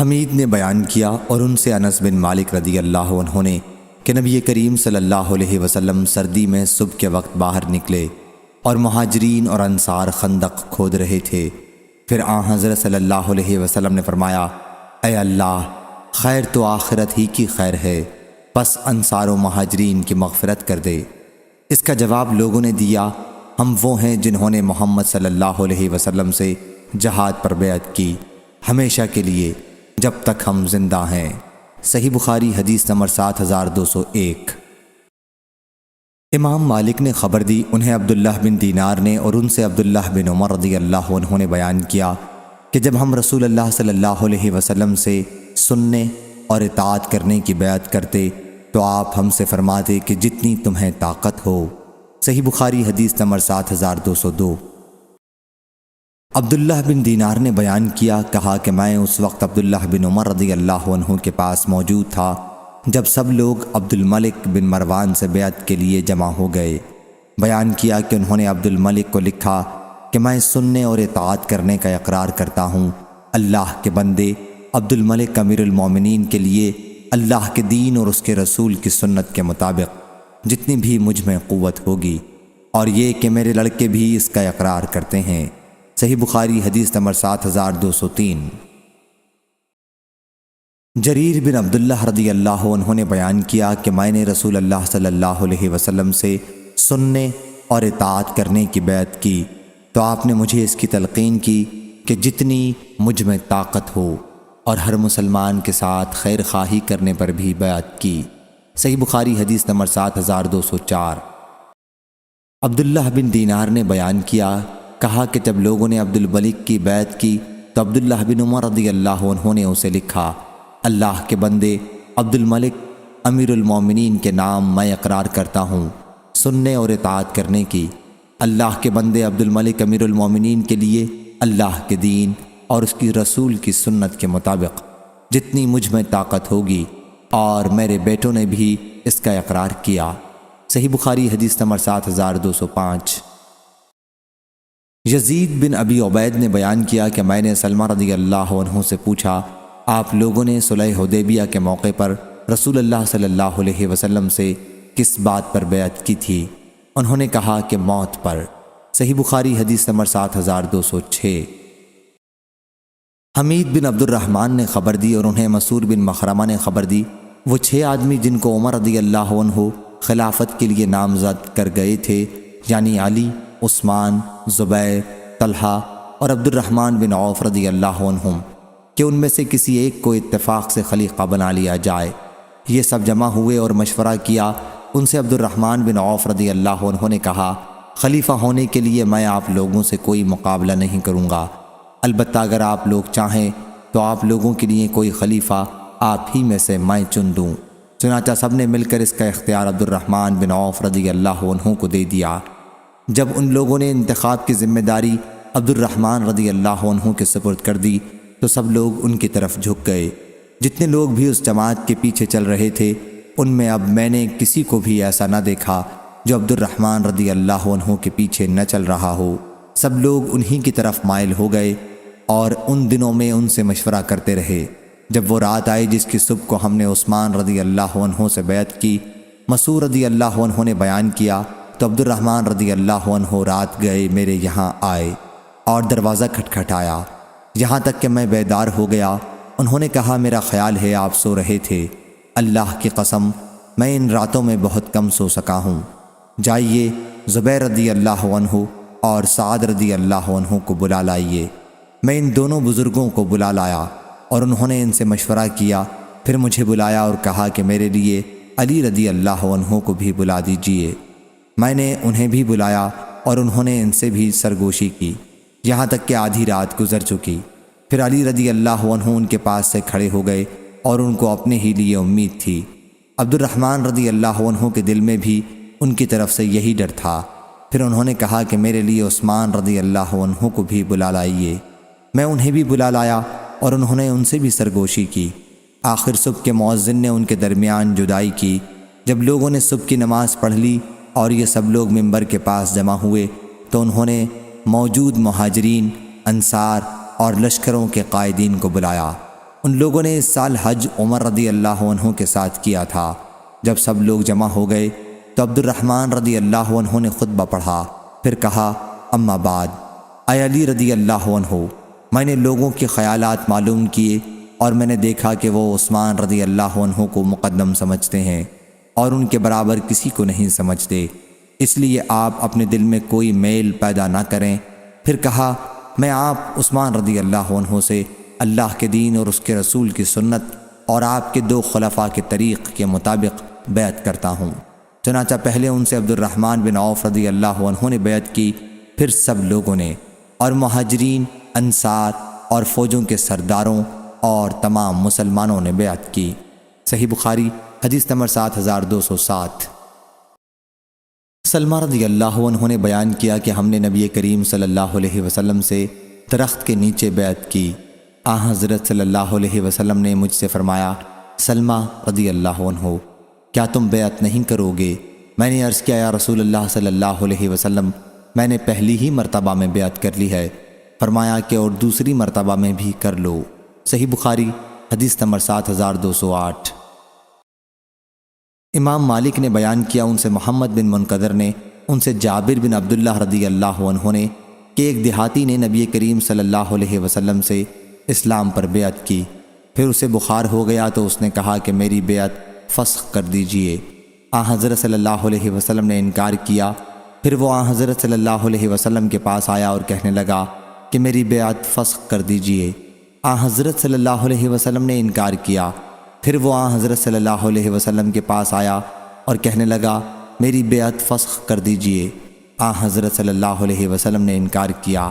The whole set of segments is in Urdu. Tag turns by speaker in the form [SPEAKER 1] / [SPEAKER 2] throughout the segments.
[SPEAKER 1] حمید نے بیان کیا اور ان سے انس بن مالک رضی اللہ عنہ نے کہ نبی کریم صلی اللہ علیہ وسلم سردی میں صبح کے وقت باہر نکلے اور مہاجرین اور انصار خندق کھود رہے تھے۔ پھر حضرت صلی اللہ علیہ وسلم نے فرمایا، اے اللہ، خیر تو آخرت ہی کی خیر ہے، پس انصار و مہاجرین کی مغفرت کر دے۔ اس کا جواب لوگوں نے دیا، ہم وہ ہیں جنہوں نے محمد صلی اللہ علیہ وسلم سے جہاد پر بیعت کی، ہمیشہ کے لیے جب تک ہم زندہ ہیں۔ صحیح بخاری حدیث نمبر 7201۔ امام مالک نے خبر دی، انہیں عبداللہ بن دینار نے اور ان سے عبداللہ بن عمر رضی اللہ عنہ نے بیان کیا کہ جب ہم رسول اللہ صلی اللہ علیہ وسلم سے سننے اور اطاعت کرنے کی بیعت کرتے تو آپ ہم سے فرماتے کہ جتنی تمہیں طاقت ہو۔ صحیح بخاری حدیث نمبر 7202۔ عبداللہ بن دینار نے بیان کیا، کہا کہ میں اس وقت عبداللہ بن عمر رضی اللہ عنہ کے پاس موجود تھا جب سب لوگ عبد الملک بن مروان سے بیعت کے لیے جمع ہو گئے۔ بیان کیا کہ انہوں نے عبد الملک کو لکھا کہ میں سننے اور اطاعت کرنے کا اقرار کرتا ہوں، اللہ کے بندے عبد الملک امیر المومنین کے لیے اللہ کے دین اور اس کے رسول کی سنت کے مطابق جتنی بھی مجھ میں قوت ہوگی، اور یہ کہ میرے لڑکے بھی اس کا اقرار کرتے ہیں۔ صحیح بخاری حدیث نمبر 7203۔ جریر بن عبداللہ رضی اللہ عنہ نے بیان کیا کہ میں نے رسول اللہ صلی اللہ علیہ وسلم سے سننے اور اطاعت کرنے کی بیعت کی تو آپ نے مجھے اس کی تلقین کی کہ جتنی مجھ میں طاقت ہو، اور ہر مسلمان کے ساتھ خیر خواہی کرنے پر بھی بیعت کی۔ صحیح بخاری حدیث نمبر 7204۔ عبداللہ بن دینار نے بیان کیا، کہا کہ جب لوگوں نے عبد الملک کی بیعت کی تو عبداللہ بن عمر رضی اللہ عنہ نے اسے لکھا، اللہ کے بندے عبد الملک امیر المومنین کے نام میں اقرار کرتا ہوں سننے اور اطاعت کرنے کی، اللہ کے بندے عبد الملک امیر المومنین کے لیے اللہ کے دین اور اس کی رسول کی سنت کے مطابق جتنی مجھ میں طاقت ہوگی، اور میرے بیٹوں نے بھی اس کا اقرار کیا۔ صحیح بخاری حدیث نمبر 7205۔ یزید بن ابی عبید نے بیان کیا کہ میں نے سلمہ رضی اللہ عنہ سے پوچھا، آپ لوگوں نے صلح حدیبیہ کے موقع پر رسول اللہ صلی اللہ علیہ وسلم سے کس بات پر بیعت کی تھی؟ انہوں نے کہا کہ موت پر۔ صحیح بخاری حدیث نمبر 7206۔ حمید بن عبد الرحمن نے خبر دی اور انہیں مسعود بن مخرمہ نے خبر دی، وہ 6 آدمی جن کو عمر رضی اللہ عنہ خلافت کے لیے نامزد کر گئے تھے، یعنی علی، عثمان، زبیر، طلحہ اور عبد الرحمن بن عوف رضی اللہ عنہم، کہ ان میں سے کسی ایک کو اتفاق سے خلیفہ بنا لیا جائے۔ یہ سب جمع ہوئے اور مشورہ کیا۔ ان سے عبد الرحمن بن عوف رضی اللہ عنہ نے کہا، خلیفہ ہونے کے لیے میں آپ لوگوں سے کوئی مقابلہ نہیں کروں گا، البتہ اگر آپ لوگ چاہیں تو آپ لوگوں کے لیے کوئی خلیفہ آپ ہی میں سے میں چن دوں۔ چنانچہ سب نے مل کر اس کا اختیار عبد الرحمن بن عوف رضی اللہ عنہ کو دے دیا۔ جب ان لوگوں نے انتخاب کی ذمہ داری عبد الرحمن رضی اللہ عنہ کے سپرد کر دی تو سب لوگ ان کی طرف جھک گئے۔ جتنے لوگ بھی اس جماعت کے پیچھے چل رہے تھے ان میں اب میں نے کسی کو بھی ایسا نہ دیکھا جو عبد الرحمن رضی اللہ عنہ کے پیچھے نہ چل رہا ہو۔ سب لوگ انہی کی طرف مائل ہو گئے اور ان دنوں میں ان سے مشورہ کرتے رہے۔ جب وہ رات آئی جس کی صبح کو ہم نے عثمان رضی اللہ عنہ سے بیعت کی، مسعود رضی اللہ عنہ نے بیان کیا تو عبد الرحمن رضی اللہ عنہ رات گئے میرے یہاں آئے اور دروازہ کھٹکھٹایا، یہاں تک کہ میں بیدار ہو گیا۔ انہوں نے کہا، میرا خیال ہے آپ سو رہے تھے، اللہ کی قسم میں ان راتوں میں بہت کم سو سکا ہوں، جائیے زبیر رضی اللہ عنہ اور سعد رضی اللہ عنہ کو بلا لائیے۔ میں ان دونوں بزرگوں کو بلا لایا اور انہوں نے ان سے مشورہ کیا، پھر مجھے بلایا اور کہا کہ میرے لیے علی رضی اللہ عنہ کو بھی بلا دیجیے۔ میں نے انہیں بھی بلایا اور انہوں نے ان سے بھی سرگوشی کی، یہاں تک کہ آدھی رات گزر چکی۔ پھر علی رضی اللہ عنہ ان کے پاس سے کھڑے ہو گئے اور ان کو اپنے ہی لیے امید تھی۔ عبد الرحمن رضی اللہ عنہ کے دل میں بھی ان کی طرف سے یہی ڈر تھا۔ پھر انہوں نے کہا کہ میرے لیے عثمان رضی اللہ عنہ کو بھی بلا لائیے۔ میں انہیں بھی بلا لایا اور انہوں نے ان سے بھی سرگوشی کی۔ آخر صبح کے مؤذن نے ان کے درمیان جدائی کی۔ جب لوگوں نے صبح کی نماز پڑھ لی اور یہ سب لوگ منبر کے پاس جمع ہوئے تو انہوں نے موجود مہاجرین، انصار اور لشکروں کے قائدین کو بلایا ان لوگوں نے اس سال حج عمر رضی اللہ عنہ کے ساتھ کیا تھا۔ جب سب لوگ جمع ہو گئے تو عبد الرحمن رضی اللہ عنہ نے خطبہ پڑھا، پھر کہا، اما بعد، اے علی رضی اللہ عنہ، میں نے لوگوں کے خیالات معلوم کیے اور میں نے دیکھا کہ وہ عثمان رضی اللہ عنہ کو مقدم سمجھتے ہیں اور ان کے برابر کسی کو نہیں سمجھتے، اس لیے آپ اپنے دل میں کوئی میل پیدا نہ کریں۔ پھر کہا، میں آپ عثمان رضی اللہ عنہ سے اللہ کے دین اور اس کے رسول کی سنت اور آپ کے 2 خلفاء کے طریق کے مطابق بیعت کرتا ہوں۔ چنانچہ پہلے ان سے عبد الرحمن بن عوف رضی اللہ عنہ نے بیعت کی، پھر سب لوگوں نے، اور مہاجرین، انصار اور فوجوں کے سرداروں اور تمام مسلمانوں نے بیعت کی۔ صحیح بخاری حدیث نمبر 7207۔ سلمہ رضی اللہ عنہ نے بیان کیا کہ ہم نے نبی کریم صلی اللہ علیہ وسلم سے درخت کے نیچے بیعت کی۔ حضرت صلی اللہ علیہ وسلم نے مجھ سے فرمایا، سلمہ رضی اللہ عنہ، کیا تم بیعت نہیں کرو گے؟ میں نے عرض کیا، یا رسول اللہ صلی اللہ علیہ وسلم، میں نے پہلی ہی مرتبہ میں بیعت کر لی ہے۔ فرمایا کہ اور دوسری مرتبہ میں بھی کر لو۔ صحیح بخاری حدیث نمبر 7208۔ امام مالک نے بیان کیا، ان سے محمد بن منقدر نے، ان سے جابر بن عبداللہ رضی اللہ عنہ نے، کہ ایک دیہاتی نے نبی کریم صلی اللہ علیہ وسلم سے اسلام پر بیعت کی، پھر اسے بخار ہو گیا تو اس نے کہا کہ میری بیعت فسخ کر دیجئے۔ حضرت صلی اللہ علیہ وسلم نے انکار کیا، پھر وہ حضرت صلی اللہ علیہ وسلم کے پاس آیا اور کہنے لگا کہ میری بیعت فسخ کر دیجئے۔ حضرت صلی اللہ علیہ وسلم نے انکار کیا، پھر وہ حضرت صلی اللہ علیہ وسلم کے پاس آیا اور کہنے لگا میری بیعت فسخ کر دیجئے۔ حضرت صلی اللہ علیہ وسلم نے انکار کیا،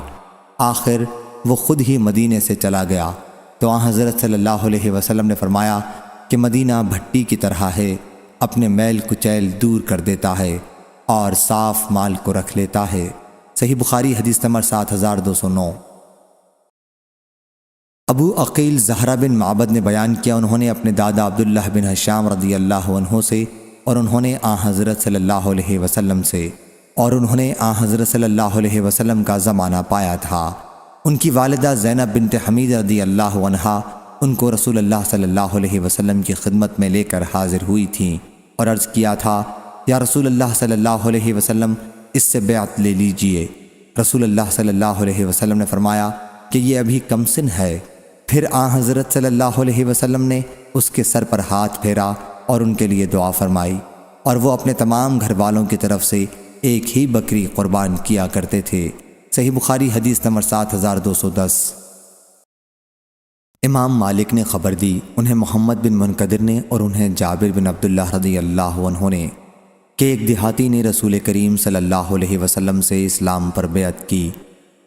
[SPEAKER 1] آخر وہ خود ہی مدینے سے چلا گیا تو حضرت صلی اللہ علیہ وسلم نے فرمایا کہ مدینہ بھٹی کی طرح ہے، اپنے میل کچیل دور کر دیتا ہے اور صاف مال کو رکھ لیتا ہے۔ صحیح بخاری حدیث نمبر 7209۔ ابو عقیل زہرہ بن معبد نے بیان کیا، انہوں نے اپنے دادا عبداللہ بن حشام رضی اللہ عنہ سے، اور انہوں نے حضرت صلی اللہ علیہ وسلم سے، اور انہوں نے حضرت صلی اللہ علیہ وسلم کا زمانہ پایا تھا۔ ان کی والدہ زینب بنت حمید رضی اللہ عنہا ان کو رسول اللہ صلی اللہ علیہ وسلم کی خدمت میں لے کر حاضر ہوئی تھیں اور عرض کیا تھا، یا رسول اللہ صلی اللہ علیہ وسلم، اس سے بیعت لے لیجئے۔ رسول اللہ صلی اللہ علیہ وسلم نے فرمایا کہ یہ ابھی کم سن ہے۔ پھر حضرت صلی اللہ علیہ وسلم نے اس کے سر پر ہاتھ پھیرا اور ان کے لیے دعا فرمائی، اور وہ اپنے تمام گھر والوں کی طرف سے ایک ہی بکری قربان کیا کرتے تھے۔ صحیح بخاری حدیث نمبر 7210۔ امام مالک نے خبر دی، انہیں محمد بن منقدر نے اور انہیں جابر بن عبداللہ رضی اللہ عنہ نے، کہ ایک دیہاتی نے رسول کریم صلی اللہ علیہ وسلم سے اسلام پر بیعت کی،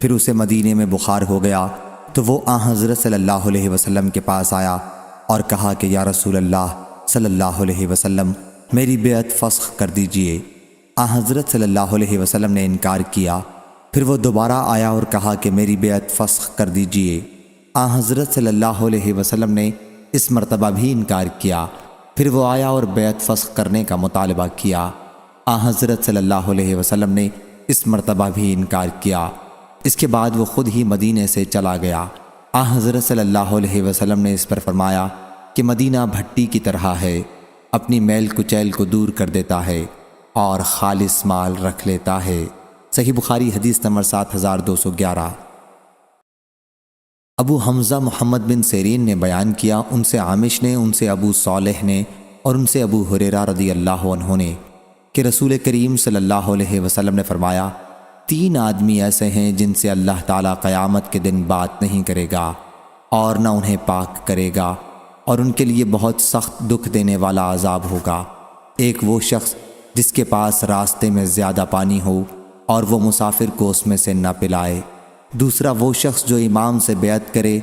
[SPEAKER 1] پھر اسے مدینے میں بخار ہو گیا تو وہ حضرت صلی اللہ علیہ وسلم کے پاس آیا اور کہا کہ یا رسول اللہ صلی اللہ علیہ وسلم، میری بیعت فسخ کر دیجئے۔ حضرت صلی اللہ علیہ وسلم نے انکار کیا، پھر وہ دوبارہ آیا اور کہا کہ میری بیعت فسخ کر دیجئے۔ حضرت صلی اللہ علیہ وسلم نے اس مرتبہ بھی انکار کیا، پھر وہ آیا اور بیعت فسخ کرنے کا مطالبہ کیا۔ حضرت صلی اللہ علیہ وسلم نے اس مرتبہ بھی انکار کیا۔ اس کے بعد وہ خود ہی مدینے سے چلا گیا۔ حضرت صلی اللہ علیہ وسلم نے اس پر فرمایا کہ مدینہ بھٹی کی طرح ہے، اپنی میل کچیل کو دور کر دیتا ہے اور خالص مال رکھ لیتا ہے۔ صحیح بخاری حدیث نمبر 7211۔ ابو حمزہ محمد بن سیرین نے بیان کیا، ان سے عامش نے، ان سے ابو صالح نے، اور ان سے ابو ہریرہ رضی اللہ عنہ نے، کہ رسول کریم صلی اللہ علیہ وسلم نے فرمایا، 3 آدمی ایسے ہیں جن سے اللہ تعالیٰ قیامت کے دن بات نہیں کرے گا اور نہ انہیں پاک کرے گا، اور ان کے لیے بہت سخت دکھ دینے والا عذاب ہوگا۔ ایک وہ شخص جس کے پاس راستے میں زیادہ پانی ہو اور وہ مسافر کو اس میں سے نہ پلائے۔ دوسرا وہ شخص جو امام سے بیعت کرے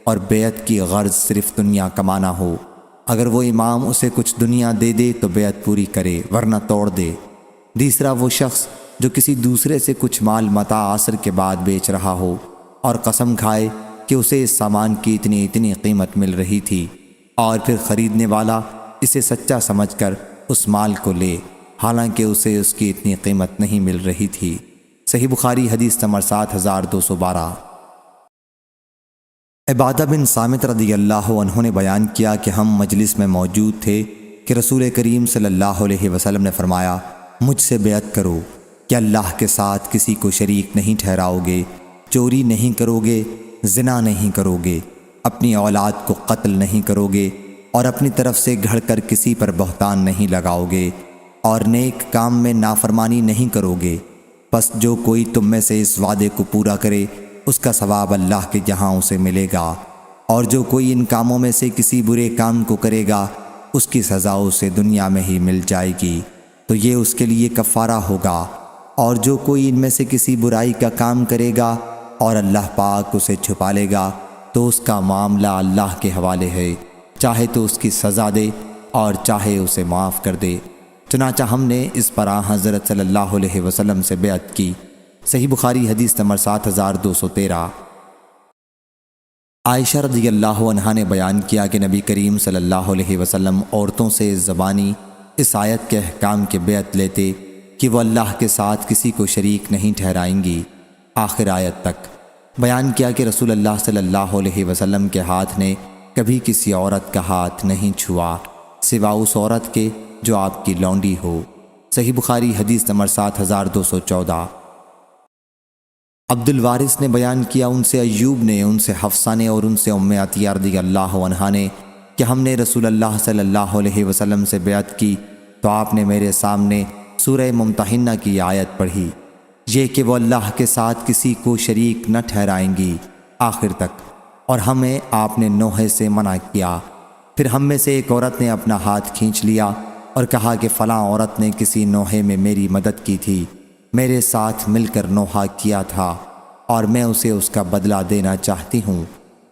[SPEAKER 1] اور بیعت کی غرض صرف دنیا کمانا ہو، اگر وہ امام اسے کچھ دنیا دے دے تو بیعت پوری کرے ورنہ توڑ دے۔ تیسرا وہ شخص جو کسی دوسرے سے کچھ مال متاع عصر کے بعد بیچ رہا ہو اور قسم کھائے کہ اسے اس سامان کی اتنی قیمت مل رہی تھی، اور پھر خریدنے والا اسے سچا سمجھ کر اس مال کو لے حالانکہ اسے اس کی اتنی قیمت نہیں مل رہی تھی۔ صحیح بخاری حدیث نمبر 7212۔ عبادہ بن صامت رضی اللہ عنہ نے بیان کیا کہ ہم مجلس میں موجود تھے کہ رسول کریم صلی اللہ علیہ وسلم نے فرمایا، مجھ سے بیعت کرو کہ اللہ کے ساتھ کسی کو شریک نہیں ٹھہراؤ گے، چوری نہیں کرو گے، زنا نہیں کرو گے، اپنی اولاد کو قتل نہیں کرو گے، اور اپنی طرف سے گھڑ کر کسی پر بہتان نہیں لگاؤ گے، اور نیک کام میں نافرمانی نہیں کرو گے۔ پس جو کوئی تم میں سے اس وعدے کو پورا کرے اس کا ثواب اللہ کے جہاں اسے ملے گا، اور جو کوئی ان کاموں میں سے کسی برے کام کو کرے گا اس کی سزا اسے دنیا میں ہی مل جائے گی، تو یہ اس کے لیے کفارہ ہوگا۔ اور جو کوئی ان میں سے کسی برائی کا کام کرے گا اور اللہ پاک اسے چھپا لے گا تو اس کا معاملہ اللہ کے حوالے ہے، چاہے تو اس کی سزا دے اور چاہے اسے معاف کر دے۔ چنانچہ ہم نے اس پر حضرت صلی اللہ علیہ وسلم سے بیعت کی۔ صحیح بخاری حدیث نمبر 7213۔ عائشہ رضی اللہ عنہا نے بیان کیا کہ نبی کریم صلی اللہ علیہ وسلم عورتوں سے زبانی اس آیت کے احکام کے بیعت لیتے کہ وہ اللہ کے ساتھ کسی کو شریک نہیں ٹھہرائیں گی، آخر آیت تک۔ بیان کیا کہ رسول اللہ صلی اللہ علیہ وسلم کے ہاتھ نے کبھی کسی عورت کا ہاتھ نہیں چھوا سوا اس عورت کے جو آپ کی لونڈی ہو۔ صحیح بخاری حدیث نمبر 7214۔ عبد الوارث نے بیان کیا، ان سے ایوب نے، ان سے حفصہ نے اور ان سے ام عطیہ رضی اللہ عنہا نے کہ ہم نے رسول اللہ صلی اللہ علیہ وسلم سے بیعت کی تو آپ نے میرے سامنے سورہ ممتحنہ کی آیت پڑھی، یہ کہ وہ اللہ کے ساتھ کسی کو شریک نہ ٹھہرائیں گی، آخر تک، اور ہمیں آپ نے نوحے سے منع کیا۔ پھر ہم میں سے ایک عورت نے اپنا ہاتھ کھینچ لیا اور کہا کہ فلاں عورت نے کسی نوحے میں میری مدد کی تھی، میرے ساتھ مل کر نوحہ کیا تھا اور میں اسے اس کا بدلہ دینا چاہتی ہوں۔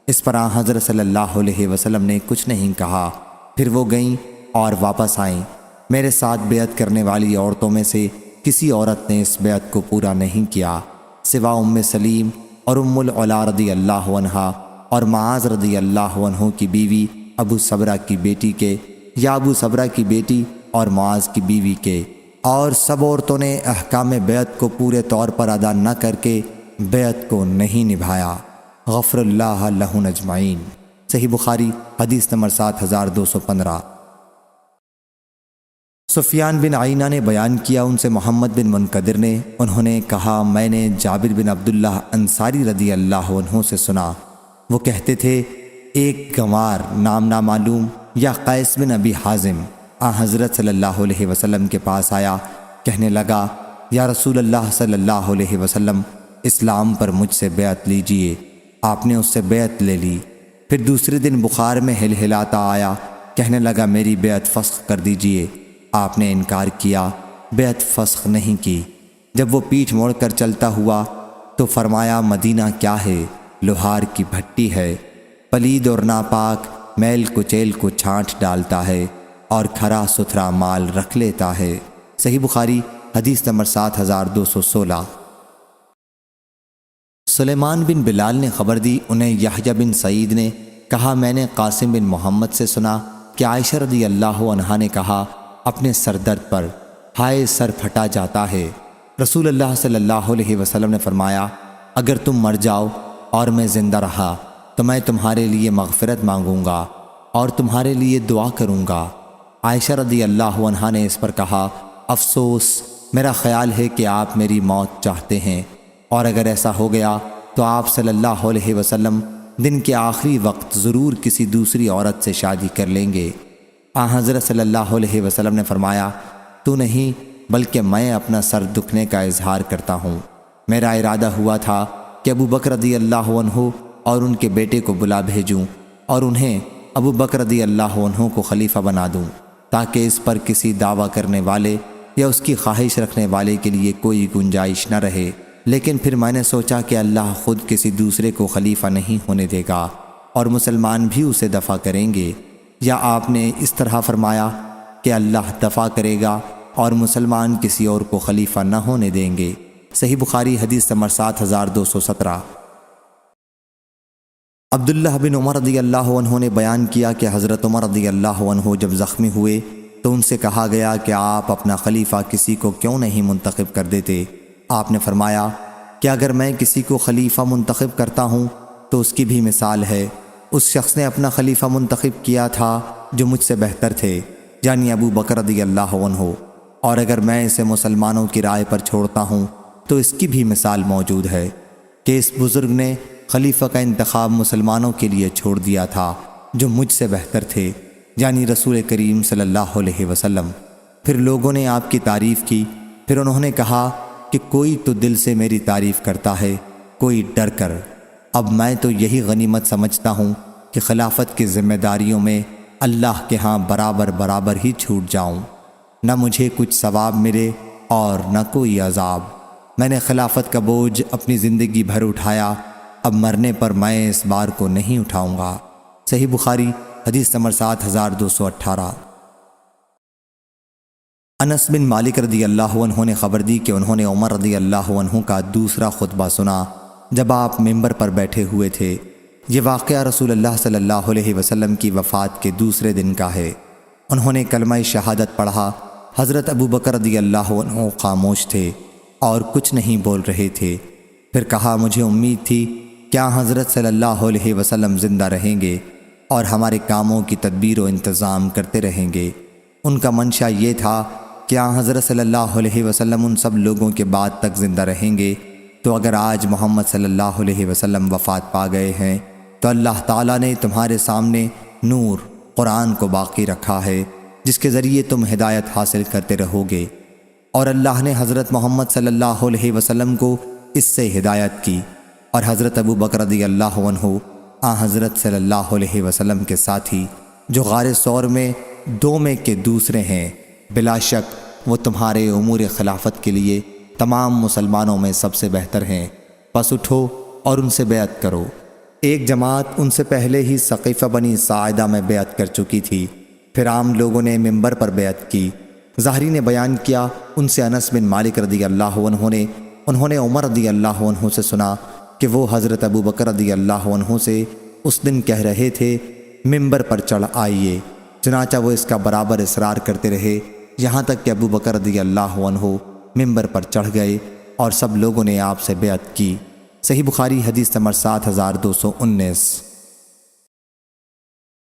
[SPEAKER 1] اس پر حضرت صلی اللہ علیہ وسلم نے کچھ نہیں کہا۔ پھر وہ گئیں اور واپس آئیں۔ میرے ساتھ بیعت کرنے والی عورتوں میں سے کسی عورت نے اس بیعت کو پورا نہیں کیا سوا ام سلیم اور ام العلا رضی اللہ عنہا اور معاذ رضی اللہ عنہ کی بیوی ابو صبرہ کی بیٹی کے، یا ابو صبرہ کی بیٹی اور معاذ کی بیوی کے، اور سب عورتوں نے احکام بیعت کو پورے طور پر ادا نہ کر کے بیعت کو نہیں نبھایا۔ غفر اللہ لہن اجمعین۔ صحیح بخاری حدیث نمبر 7215۔ سفیان بن عینہ نے بیان کیا، ان سے محمد بن منقدر نے، انہوں نے کہا میں نے جابر بن عبداللہ انصاری رضی اللہ عنہ سے سنا، وہ کہتے تھے ایک گنوار نام نامعلوم یا قیس بن ابی حازم حضرت صلی اللہ علیہ وسلم کے پاس آیا، کہنے لگا یا رسول اللہ صلی اللہ علیہ وسلم، اسلام پر مجھ سے بیعت لیجئے۔ آپ نے اس سے بیعت لے لی۔ پھر دوسرے دن بخار میں ہلہلاتا آیا، کہنے لگا میری بیعت فسخ کر دیجئے۔ آپ نے انکار کیا، بیعت فسخ نہیں کی۔ جب وہ پیٹھ موڑ کر چلتا ہوا تو فرمایا مدینہ کیا ہے؟ لوہار کی بھٹی ہے، پلید اور ناپاک میل کچیل کو چھانٹ ڈالتا ہے اور کھرا ستھرا مال رکھ لیتا ہے۔ صحیح بخاری حدیث نمبر 7216۔ سلیمان بن بلال نے خبر دی، انہیں یحییٰ بن سعید نے کہا میں نے قاسم بن محمد سے سنا کہ عائشہ رضی اللہ عنہا نے کہا اپنے سر درد پر ہائے سر پھٹا جاتا ہے۔ رسول اللہ صلی اللہ علیہ وسلم نے فرمایا اگر تم مر جاؤ اور میں زندہ رہا تو میں تمہارے لیے مغفرت مانگوں گا اور تمہارے لیے دعا کروں گا۔ عائشہ رضی اللہ عنہا نے اس پر کہا افسوس، میرا خیال ہے کہ آپ میری موت چاہتے ہیں، اور اگر ایسا ہو گیا تو آپ صلی اللہ علیہ وسلم دن کے آخری وقت ضرور کسی دوسری عورت سے شادی کر لیں گے۔ حضرت صلی اللہ علیہ وسلم نے فرمایا تو نہیں بلکہ میں اپنا سر دکھنے کا اظہار کرتا ہوں۔ میرا ارادہ ہوا تھا کہ ابو بکر رضی اللہ عنہ اور ان کے بیٹے کو بلا بھیجوں اور انہیں ابو بکر رضی اللہ عنہ کو خلیفہ بنا دوں تاکہ اس پر کسی دعویٰ کرنے والے یا اس کی خواہش رکھنے والے کے لیے کوئی گنجائش نہ رہے، لیکن پھر میں نے سوچا کہ اللہ خود کسی دوسرے کو خلیفہ نہیں ہونے دے گا اور مسلمان بھی اسے دفع کریں گے، یا آپ نے اس طرح فرمایا کہ اللہ دفع کرے گا اور مسلمان کسی اور کو خلیفہ نہ ہونے دیں گے۔ صحیح بخاری حدیث نمبر 7217۔ عبداللہ بن عمر رضی اللہ عنہ نے بیان کیا کہ حضرت عمر رضی اللہ عنہ جب زخمی ہوئے تو ان سے کہا گیا کہ آپ اپنا خلیفہ کسی کو کیوں نہیں منتخب کر دیتے؟ آپ نے فرمایا کہ اگر میں کسی کو خلیفہ منتخب کرتا ہوں تو اس کی بھی مثال ہے۔ اس شخص نے اپنا خلیفہ منتخب کیا تھا جو مجھ سے بہتر تھے، یعنی ابو بکر رضی اللہ عنہ، اور اگر میں اسے مسلمانوں کی رائے پر چھوڑتا ہوں تو اس کی بھی مثال موجود ہے کہ اس بزرگ نے خلیفہ کا انتخاب مسلمانوں کے لیے چھوڑ دیا تھا جو مجھ سے بہتر تھے، یعنی رسول کریم صلی اللہ علیہ وسلم۔ پھر لوگوں نے آپ کی تعریف کی، پھر انہوں نے کہا کہ کوئی تو دل سے میری تعریف کرتا ہے، کوئی ڈر کر۔ اب میں تو یہی غنیمت سمجھتا ہوں کہ خلافت کی ذمہ داریوں میں اللہ کے ہاں برابر برابر ہی چھوٹ جاؤں، نہ مجھے کچھ ثواب ملے اور نہ کوئی عذاب۔ میں نے خلافت کا بوجھ اپنی زندگی بھر اٹھایا، اب مرنے پر میں اس بار کو نہیں اٹھاؤں گا۔ صحیح بخاری حدیث نمبر 7218۔ انس بن مالک رضی اللہ عنہ نے خبر دی کہ انہوں نے عمر رضی اللہ عنہ کا دوسرا خطبہ سنا جب آپ ممبر پر بیٹھے ہوئے تھے۔ یہ واقعہ رسول اللہ صلی اللہ علیہ وسلم کی وفات کے دوسرے دن کا ہے۔ انہوں نے کلمہ شہادت پڑھا۔ حضرت ابو بکر رضی اللہ عنہ خاموش تھے اور کچھ نہیں بول رہے تھے۔ پھر کہا، مجھے امید تھی کیا حضرت صلی اللہ علیہ وسلم زندہ رہیں گے اور ہمارے کاموں کی تدبیر و انتظام کرتے رہیں گے۔ ان کا منشا یہ تھا کہ حضرت صلی اللہ علیہ وسلم ان سب لوگوں کے بعد تک زندہ رہیں گے، تو اگر آج محمد صلی اللہ علیہ وسلم وفات پا گئے ہیں تو اللہ تعالیٰ نے تمہارے سامنے نور قرآن کو باقی رکھا ہے جس کے ذریعے تم ہدایت حاصل کرتے رہو گے، اور اللہ نے حضرت محمد صلی اللہ علیہ وسلم کو اس سے ہدایت کی، اور حضرت ابو بکر رضی اللہ عنہ حضرت صلی اللہ علیہ وسلم کے ساتھی جو غار ثور میں 2 میں کے دوسرے ہیں، بلا شک وہ تمہارے امور خلافت کے لیے تمام مسلمانوں میں سب سے بہتر ہیں، پس اٹھو اور ان سے بیعت کرو۔ ایک جماعت ان سے پہلے ہی سقیفہ بنی ساعدہ میں بیعت کر چکی تھی، پھر عام لوگوں نے ممبر پر بیعت کی۔ ظاہری نے بیان کیا، ان سے انس بن مالک رضی اللہ عنہ نے انہوں نے عمر رضی اللہ عنہ سے سنا کہ وہ حضرت ابو بکر رضی اللہ عنہ سے اس دن کہہ رہے تھے، ممبر پر چڑھ آئیے۔ چنانچہ وہ اس کا برابر اصرار کرتے رہے یہاں تک کہ ابو بکر رضی اللہ عنہ ممبر پر چڑھ گئے اور سب لوگوں نے آپ سے بیعت کی۔ صحیح بخاری حدیث نمبر 7219۔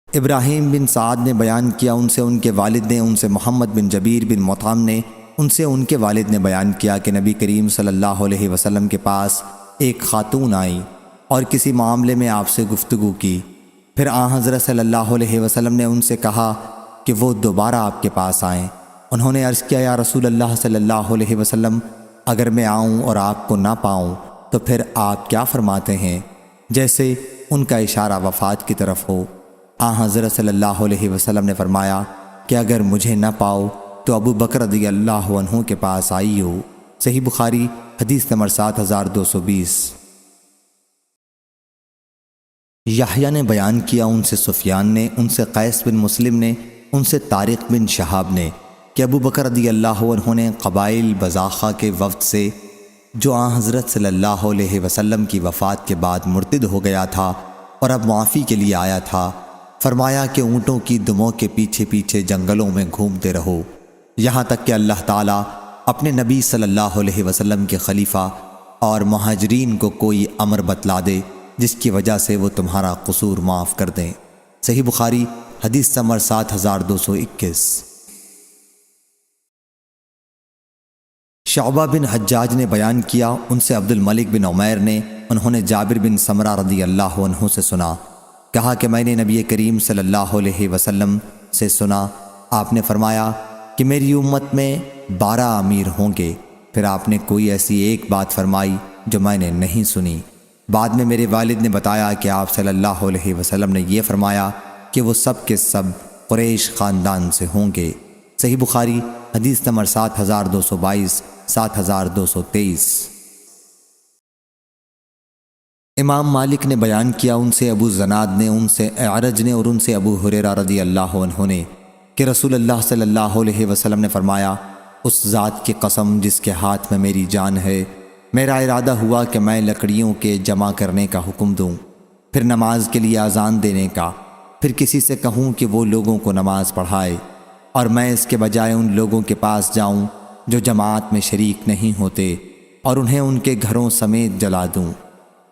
[SPEAKER 1] ابراہیم بن سعد نے بیان کیا، ان سے ان کے والد نے، ان سے محمد بن جبیر بن مطعم نے، ان سے ان کے والد نے بیان کیا کہ نبی کریم صلی اللہ علیہ وسلم کے پاس ایک خاتون آئی اور کسی معاملے میں آپ سے گفتگو کی۔ پھر حضرت صلی اللہ علیہ وسلم نے ان سے کہا کہ وہ دوبارہ آپ کے پاس آئیں۔ انہوں نے عرض کیا، یا رسول اللہ صلی اللہ علیہ وسلم، اگر میں آؤں اور آپ کو نہ پاؤں تو پھر آپ کیا فرماتے ہیں؟ جیسے ان کا اشارہ وفات کی طرف ہو۔ حضرت صلی اللہ علیہ وسلم نے فرمایا کہ اگر مجھے نہ پاؤ تو ابو بکر رضی اللہ عنہ کے پاس آئی ہو۔ صحیح بخاری حدیث نمبر 7220۔ یحییٰ نے بیان کیا، ان سے سفیان نے، ان سے قیس بن مسلم نے، ان سے طارق بن شہاب نے کہ ابو بکر رضی اللہ عنہ نے قبائل بزاخہ کے وفد سے جو حضرت صلی اللہ علیہ وسلم کی وفات کے بعد مرتد ہو گیا تھا اور اب معافی کے لیے آیا تھا، فرمایا کہ اونٹوں کی دموں کے پیچھے پیچھے جنگلوں میں گھومتے رہو یہاں تک کہ اللہ تعالیٰ اپنے نبی صلی اللہ علیہ وسلم کے خلیفہ اور مہاجرین کو کوئی امر بتلا دے جس کی وجہ سے وہ تمہارا قصور معاف کر دیں۔ صحیح بخاری حدیث نمبر 7221۔ شعبہ بن حجاج نے بیان کیا، ان سے عبد الملک بن عمیر نے، انہوں نے جابر بن سمرہ رضی اللہ عنہ سے سنا، کہا کہ میں نے نبی کریم صلی اللہ علیہ وسلم سے سنا، آپ نے فرمایا کہ میری امت میں 12 امیر ہوں گے۔ پھر آپ نے کوئی ایسی ایک بات فرمائی جو میں نے نہیں سنی۔ بعد میں میرے والد نے بتایا کہ آپ صلی اللہ علیہ وسلم نے یہ فرمایا کہ وہ سب کے سب قریش خاندان سے ہوں گے۔ صحیح بخاری حدیث نمبر 7222 7223۔ امام مالک نے بیان کیا، ان سے ابو زناد نے، ان سے اعرج نے اور ان سے ابو ہریرہ رضی اللہ عنہ نے کہ رسول اللہ صلی اللہ علیہ وسلم نے فرمایا، اس ذات کی قسم جس کے ہاتھ میں میری جان ہے، میرا ارادہ ہوا کہ میں لکڑیوں کے جمع کرنے کا حکم دوں، پھر نماز کے لیے اذان دینے کا، پھر کسی سے کہوں کہ وہ لوگوں کو نماز پڑھائے، اور میں اس کے بجائے ان لوگوں کے پاس جاؤں جو جماعت میں شریک نہیں ہوتے اور انہیں ان کے گھروں سمیت جلا دوں۔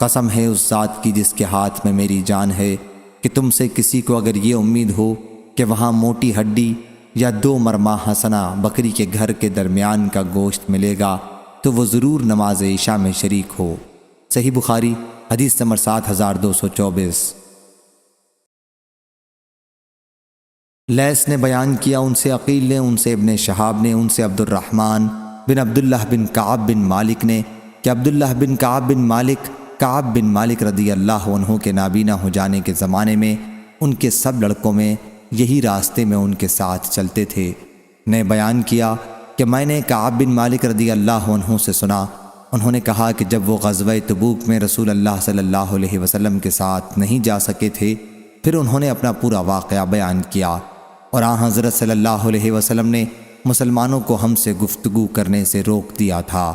[SPEAKER 1] قسم ہے اس ذات کی جس کے ہاتھ میں میری جان ہے کہ تم سے کسی کو اگر یہ امید ہو کہ وہاں موٹی ہڈی یا 2 مرمہ حسنہ بکری کے گھر کے درمیان کا گوشت ملے گا تو وہ ضرور نماز عشاء میں شریک ہو۔ صحیح بخاری حدیث نمبر 7224۔ لیث نے بیان کیا، ان سے عقیل نے، ان سے ابن شہاب نے، ان سے عبد الرحمن بن عبداللہ بن کعب بن مالک نے کہ عبداللہ بن کعب بن مالک رضی اللہ عنہ کے نابینا ہو جانے کے زمانے میں ان کے سب لڑکوں میں یہی راستے میں ان کے ساتھ چلتے تھے، نے بیان کیا کہ میں نے کعب بن مالک رضی اللہ عنہ سے سنا، انہوں نے کہا کہ جب وہ غزوہ تبوک میں رسول اللہ صلی اللہ علیہ وسلم کے ساتھ نہیں جا سکے تھے، پھر انہوں نے اپنا پورا واقعہ بیان کیا، اور حضرت صلی اللہ علیہ وسلم نے مسلمانوں کو ہم سے گفتگو کرنے سے روک دیا تھا،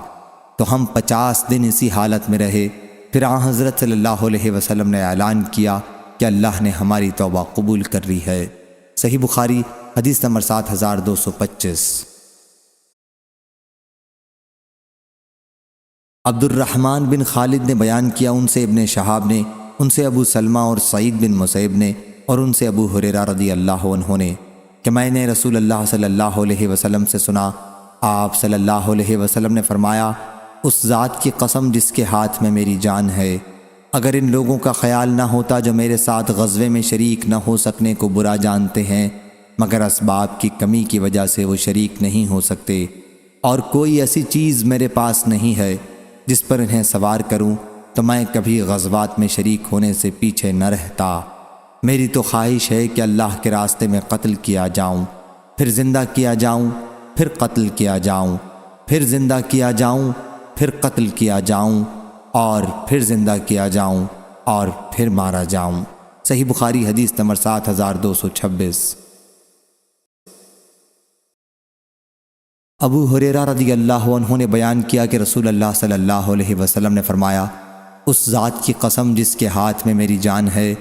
[SPEAKER 1] تو ہم 50 دن اسی حالت میں رہے۔ پھر حضرت صلی اللہ علیہ وسلم نے اعلان کیا کہ اللہ نے ہماری توبہ قبول کر لی ہے۔ صحیح بخاری حدیث نمبر 7225۔ عبد الرحمن بن خالد نے بیان کیا، ان سے ابن شہاب نے، ان سے ابو سلمہ اور سعید بن مسیب نے، اور ان سے ابو ہریرہ رضی اللہ عنہ نے کہ میں نے رسول اللہ صلی اللہ علیہ وسلم سے سنا، آپ صلی اللہ علیہ وسلم نے فرمایا، اس ذات کی قسم جس کے ہاتھ میں میری جان ہے، اگر ان لوگوں کا خیال نہ ہوتا جو میرے ساتھ غزوے میں شریک نہ ہو سکنے کو برا جانتے ہیں، مگر اسباب کی کمی کی وجہ سے وہ شریک نہیں ہو سکتے، اور کوئی ایسی چیز میرے پاس نہیں ہے جس پر انہیں سوار کروں، تو میں کبھی غزوات میں شریک ہونے سے پیچھے نہ رہتا۔ میری تو خواہش ہے کہ اللہ کے راستے میں قتل کیا جاؤں، پھر زندہ کیا جاؤں، پھر قتل کیا جاؤں، پھر زندہ کیا جاؤں، پھر قتل کیا جاؤں، اور پھر زندہ کیا جاؤں، اور پھر مارا جاؤں۔ صحیح بخاری حدیث نمبر 7226۔ ابو ہریرہ رضی اللہ عنہ نے بیان کیا کہ رسول اللہ صلی اللہ علیہ وسلم نے فرمایا، اس ذات کی قسم جس کے ہاتھ میں میری جان ہے،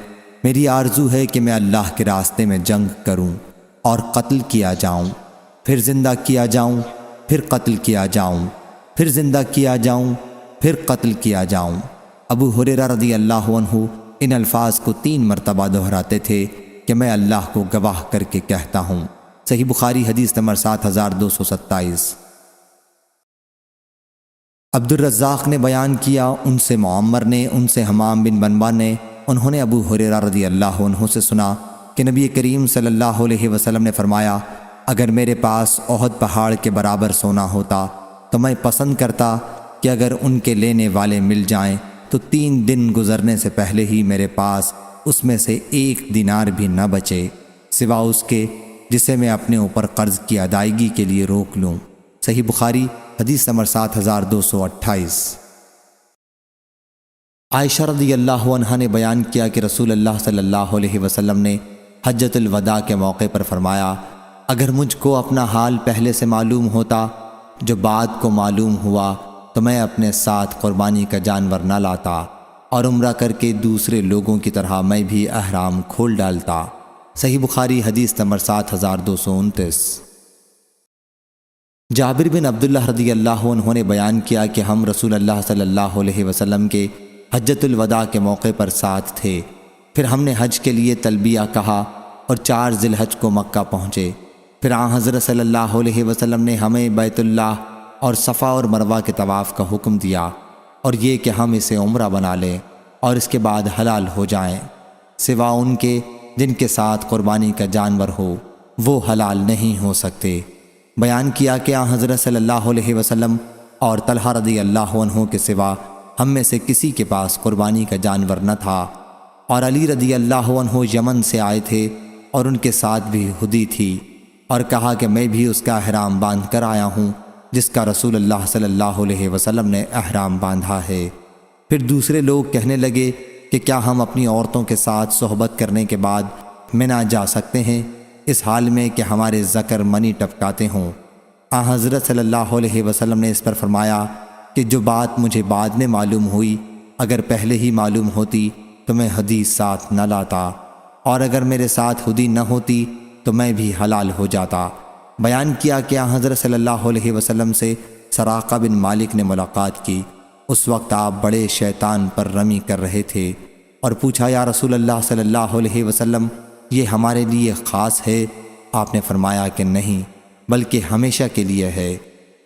[SPEAKER 1] میری آرزو ہے کہ میں اللہ کے راستے میں جنگ کروں اور قتل کیا جاؤں، پھر زندہ کیا جاؤں، پھر قتل کیا جاؤں، پھر زندہ کیا جاؤں، پھر قتل کیا جاؤں۔ ابو ہریرہ رضی اللہ عنہ ان الفاظ کو 3 مرتبہ دہراتے تھے کہ میں اللہ کو گواہ کر کے کہتا ہوں۔ صحیح بخاری حدیث نمبر 7227۔ عبد الرزاق نے بیان کیا، ان سے معمر نے، ان سے حمام بن بنبا نے، انہوں نے ابو ہریرہ رضی اللہ عنہ سے سنا کہ نبی کریم صلی اللہ علیہ وسلم نے فرمایا، اگر میرے پاس احد پہاڑ کے برابر سونا ہوتا تو میں پسند کرتا کہ اگر ان کے لینے والے مل جائیں تو 3 دن گزرنے سے پہلے ہی میرے پاس اس میں سے 1 دینار بھی نہ بچے، سوا اس کے جسے میں اپنے اوپر قرض کی ادائیگی کے لیے روک لوں۔ صحیح بخاری حدیث نمبر 7228۔ عائشہ رضی اللہ عنہا نے بیان کیا کہ رسول اللہ صلی اللہ علیہ وسلم نے حجۃ الوداع کے موقع پر فرمایا، اگر مجھ کو اپنا حال پہلے سے معلوم ہوتا جو بعد کو معلوم ہوا تو میں اپنے ساتھ قربانی کا جانور نہ لاتا اور عمرہ کر کے دوسرے لوگوں کی طرح میں بھی احرام کھول ڈالتا۔ صحیح بخاری حدیث نمبر 7229۔ جابر بن عبداللہ رضی اللہ عنہ نے بیان کیا کہ ہم رسول اللہ صلی اللہ علیہ وسلم کے حجۃ الوداع کے موقع پر ساتھ تھے، پھر ہم نے حج کے لیے تلبیہ کہا اور 4 ذی الحج کو مکہ پہنچے، پھر حضرت صلی اللہ علیہ وسلم نے ہمیں بیت اللہ اور صفا اور مروہ کے طواف کا حکم دیا، اور یہ کہ ہم اسے عمرہ بنا لیں اور اس کے بعد حلال ہو جائیں، سوا ان کے جن کے ساتھ قربانی کا جانور ہو وہ حلال نہیں ہو سکتے۔ بیان کیا کہ حضرت صلی اللہ علیہ وسلم اور طلحہ رضی اللہ عنہ کے سوا ہم میں سے کسی کے پاس قربانی کا جانور نہ تھا، اور علی رضی اللہ عنہ یمن سے آئے تھے اور ان کے ساتھ بھی ہدی تھی، اور کہا کہ میں بھی اس کا احرام باندھ کر آیا ہوں جس کا رسول اللہ صلی اللہ علیہ وسلم نے احرام باندھا ہے۔ پھر دوسرے لوگ کہنے لگے کہ کیا ہم اپنی عورتوں کے ساتھ صحبت کرنے کے بعد منی جا سکتے ہیں اس حال میں کہ ہمارے ذکر منی ٹپکاتے ہوں؟ حضرت صلی اللہ علیہ وسلم نے اس پر فرمایا کہ جو بات مجھے بعد میں معلوم ہوئی اگر پہلے ہی معلوم ہوتی تو میں ہدی ساتھ نہ لاتا، اور اگر میرے ساتھ ہدی نہ ہوتی تو میں بھی حلال ہو جاتا۔ بیان کیا کہ حضرت صلی اللہ علیہ وسلم سے سراقہ بن مالک نے ملاقات کی، اس وقت آپ بڑے شیطان پر رمی کر رہے تھے اور پوچھا یا رسول اللہ صلی اللہ علیہ وسلم یہ ہمارے لیے خاص ہے؟ آپ نے فرمایا کہ نہیں بلکہ ہمیشہ کے لیے ہے۔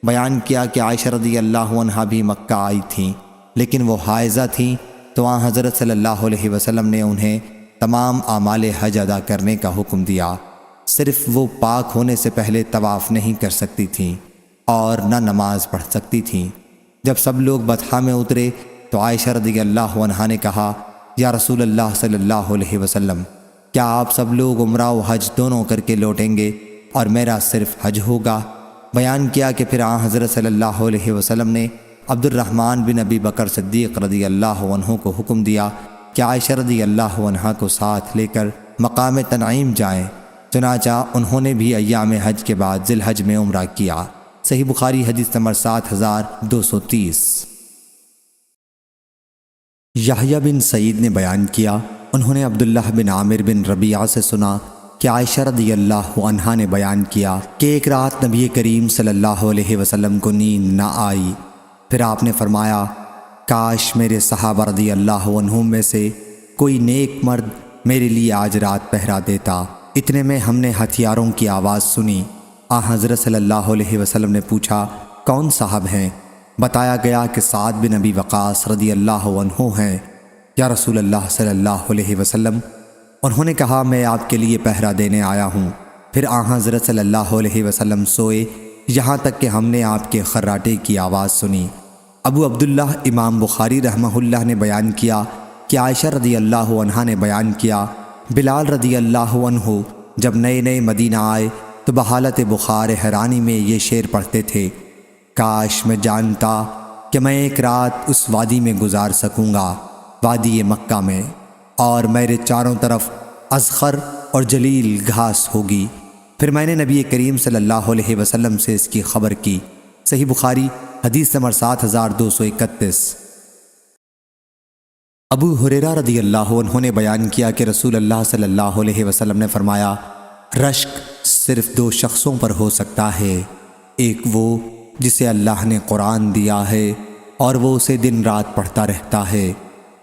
[SPEAKER 1] بیان کیا کہ عائشہ رضی اللہ عنہا بھی مکہ آئی تھیں لیکن وہ حائضہ تھیں، تو آن حضرت صلی اللہ علیہ وسلم نے انہیں تمام اعمال حج ادا کرنے کا حکم دیا، صرف وہ پاک ہونے سے پہلے طواف نہیں کر سکتی تھیں اور نہ نماز پڑھ سکتی تھیں۔ جب سب لوگ بطحا میں اترے تو عائشہ رضی اللہ عنہا نے کہا یا رسول اللہ صلی اللہ علیہ وسلم کیا آپ سب لوگ عمرہ و حج دونوں کر کے لوٹیں گے اور میرا صرف حج ہوگا؟ بیان کیا کہ پھر آن حضرت صلی اللہ علیہ وسلم نے عبد الرحمن بن ابی بکر صدیق رضی اللہ عنہ کو حکم دیا کہ عائشہ رضی اللہ عنہا کو ساتھ لے کر مقام تنعیم جائیں، چنانچہ انہوں نے بھی ایام حج کے بعد ذی الحج میں عمرہ کیا۔ صحیح بخاری حدیث نمبر 7230۔ یحییٰ بن سعید نے بیان کیا انہوں نے عبداللہ بن عامر بن ربیعہ سے سنا کہ عائشہ رضی اللہ عنہا نے بیان کیا کہ ایک رات نبی کریم صلی اللہ علیہ وسلم کو نیند نہ آئی، پھر آپ نے فرمایا کاش میرے صحابہ رضی اللہ عنہم میں سے کوئی نیک مرد میرے لیے آج رات پہرا دیتا۔ اتنے میں ہم نے ہتھیاروں کی آواز سنی۔ حضرت صلی اللہ علیہ وسلم نے پوچھا کون صاحب ہیں؟ بتایا گیا کہ سعد بن ابی وقاص رضی اللہ عنہ ہیں۔ یا رسول اللہ صلی اللہ علیہ وسلم، انہوں نے کہا میں آپ کے لیے پہرا دینے آیا ہوں۔ پھر حضرت صلی اللہ علیہ وسلم سوئے یہاں تک کہ ہم نے آپ کے خراٹے کی آواز سنی۔ ابو عبداللہ امام بخاری رحمہ اللہ نے بیان کیا کہ عائشہ رضی اللہ عنہا نے بیان کیا بلال رضی اللہ عنہ جب نئے نئے مدینہ آئے تو بحالت بخار حیرانی میں یہ شعر پڑھتے تھے، کاش میں جانتا کہ میں ایک رات اس وادی میں گزار سکوں گا، وادی مکہ میں، اور میرے چاروں طرف اذخر اور جلیل گھاس ہوگی۔ پھر میں نے نبی کریم صلی اللہ علیہ وسلم سے اس کی خبر کی۔ صحیح بخاری حدیث نمبر 7231۔ ابو ہریرہ رضی اللہ عنہ نے بیان کیا کہ رسول اللہ صلی اللہ علیہ وسلم نے فرمایا رشک صرف دو شخصوں پر ہو سکتا ہے، ایک وہ جسے اللہ نے قرآن دیا ہے اور وہ اسے دن رات پڑھتا رہتا ہے،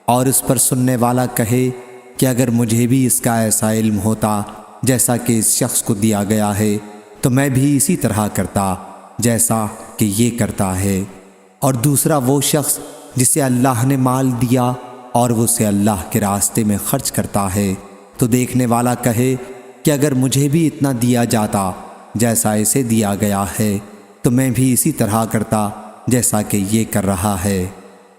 [SPEAKER 1] اور اس پر سننے والا کہے کہ اگر مجھے بھی اس کا ایسا علم ہوتا جیسا کہ اس شخص کو دیا گیا ہے تو میں بھی اسی طرح کرتا جیسا کہ یہ کرتا ہے، اور دوسرا وہ شخص جسے اللہ نے مال دیا اور وہ اسے اللہ کے راستے میں خرچ کرتا ہے تو دیکھنے والا کہے کہ اگر مجھے بھی اتنا دیا جاتا جیسا اسے دیا گیا ہے تو میں بھی اسی طرح کرتا جیسا کہ یہ کر رہا ہے۔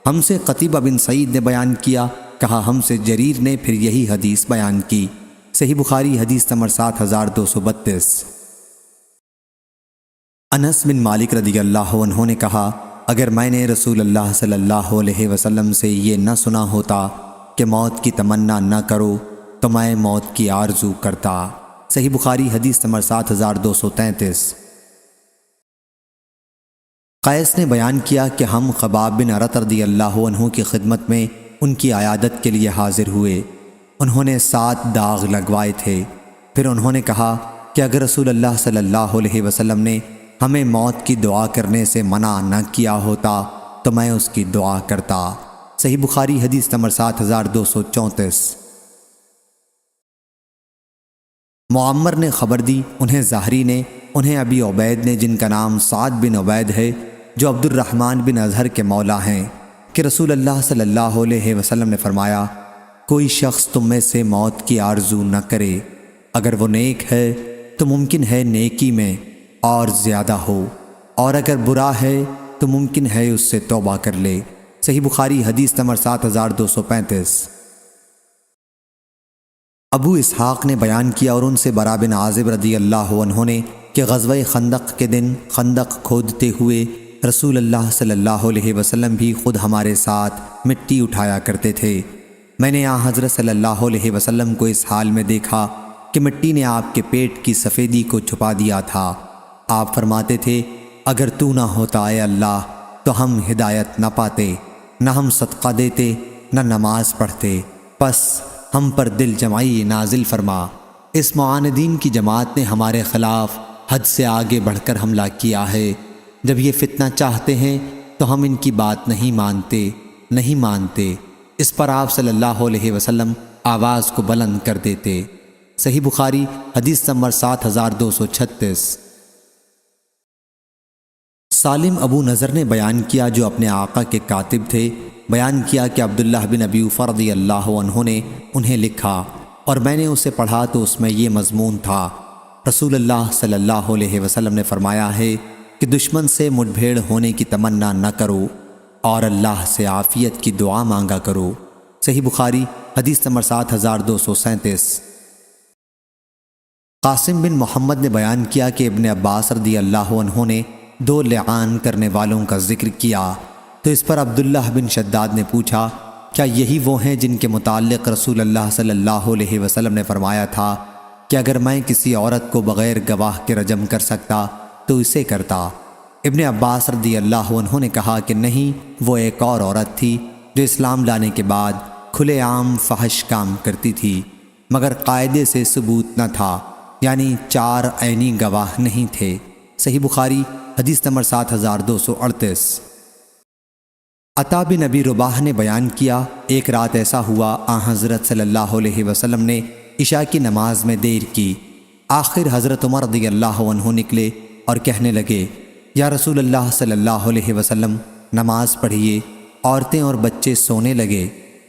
[SPEAKER 1] ہم سے قتیبہ بن سعید نے بیان کیا، کہا ہم سے جریر نے پھر یہی حدیث بیان کی۔ صحیح بخاری حدیث نمبر 7232۔ انس بن مالک رضی اللہ عنہ نے کہا اگر میں نے رسول اللہ صلی اللہ علیہ وسلم سے یہ نہ سنا ہوتا کہ موت کی تمنا نہ کرو تو میں موت کی آرزو کرتا۔ صحیح بخاری حدیث نمبر 7233۔ قیس نے بیان کیا کہ ہم خباب بن ارت رضی اللہ عنہ کی خدمت میں ان کی عیادت کے لیے حاضر ہوئے۔ انہوں نے 7 داغ لگوائے تھے۔ پھر انہوں نے کہا کہ اگر رسول اللہ صلی اللہ علیہ وسلم نے ہمیں موت کی دعا کرنے سے منع نہ کیا ہوتا تو میں اس کی دعا کرتا۔ صحیح بخاری حدیث نمبر 7234۔ معمر نے خبر دی، انہیں زہری نے، انہیں ابی عبید نے جن کا نام سعد بن عبید ہے جو عبد الرحمن بن اظہر کے مولا ہیں، کہ رسول اللہ صلی اللہ علیہ وسلم نے فرمایا کوئی شخص تم میں سے موت کی آرزو نہ کرے، اگر وہ نیک ہے تو ممکن ہے نیکی میں اور زیادہ ہو، اور اگر برا ہے تو ممکن ہے اس سے توبہ کر لے۔ صحیح بخاری حدیث نمبر 7235۔ ابو اسحاق نے بیان کیا اور ان سے برا بن عازب رضی اللہ عنہ نے کہ غزوہ خندق کے دن خندق کھودتے ہوئے رسول اللہ صلی اللہ علیہ وسلم بھی خود ہمارے ساتھ مٹی اٹھایا کرتے تھے۔ میں نے حضرت صلی اللہ علیہ وسلم کو اس حال میں دیکھا کہ مٹی نے آپ کے پیٹ کی سفیدی کو چھپا دیا تھا۔ آپ فرماتے تھے اگر تو نہ ہوتا اے اللہ تو ہم ہدایت نہ پاتے، نہ ہم صدقہ دیتے، نہ نماز پڑھتے، پس ہم پر دل جمعی نازل فرما۔ اس معاندین کی جماعت نے ہمارے خلاف حد سے آگے بڑھ کر حملہ کیا ہے۔ جب یہ فتنہ چاہتے ہیں تو
[SPEAKER 2] تو ہم ان کی بات نہیں مانتے۔ اس پر آپ صلی اللہ علیہ وسلم آواز کو بلند کر دیتے۔ صحیح بخاری حدیث نمبر 7236۔ سالم ابو نضر نے بیان کیا جو اپنے آقا کے کاتب تھے، بیان کیا کہ عبداللہ بن ابی اوفیٰ رضی اللہ عنہ نے انہیں لکھا اور میں نے اسے پڑھا تو اس میں یہ مضمون تھا: رسول اللہ صلی اللہ علیہ وسلم نے فرمایا ہے کہ دشمن سے مٹ بھیڑ ہونے کی تمنا نہ کرو اور اللہ سے عافیت کی دعا مانگا کرو۔ صحیح بخاری حدیث نمبر 7237۔ قاسم بن محمد نے بیان کیا کہ ابن عباس رضی اللہ عنہ نے 2 لعان کرنے والوں کا ذکر کیا تو اس پر عبداللہ بن شداد نے پوچھا، کیا یہی وہ ہیں جن کے متعلق رسول اللہ صلی اللہ علیہ وسلم نے فرمایا تھا کہ اگر میں کسی عورت کو بغیر گواہ کے رجم کر سکتا تو اسے کرتا؟ ابن عباس رضی اللہ عنہ نے کہا کہ نہیں، وہ ایک اور عورت تھی جو اسلام لانے کے بعد کھلے عام فحش کام کرتی تھی مگر قاعدے سے ثبوت نہ تھا، یعنی 4 عینی گواہ نہیں تھے۔ صحیح بخاری حدیث نمبر 7238۔ عطا بن ابی رباح نے بیان کیا، ایک رات ایسا ہوا حضرت صلی اللہ علیہ وسلم نے عشاء کی نماز میں دیر کی۔ آخر حضرت عمر رضی اللہ عنہ نکلے اور کہنے لگے، یا رسول اللہ صلی اللہ علیہ وسلم، نماز پڑھیے، عورتیں اور بچے سونے لگے۔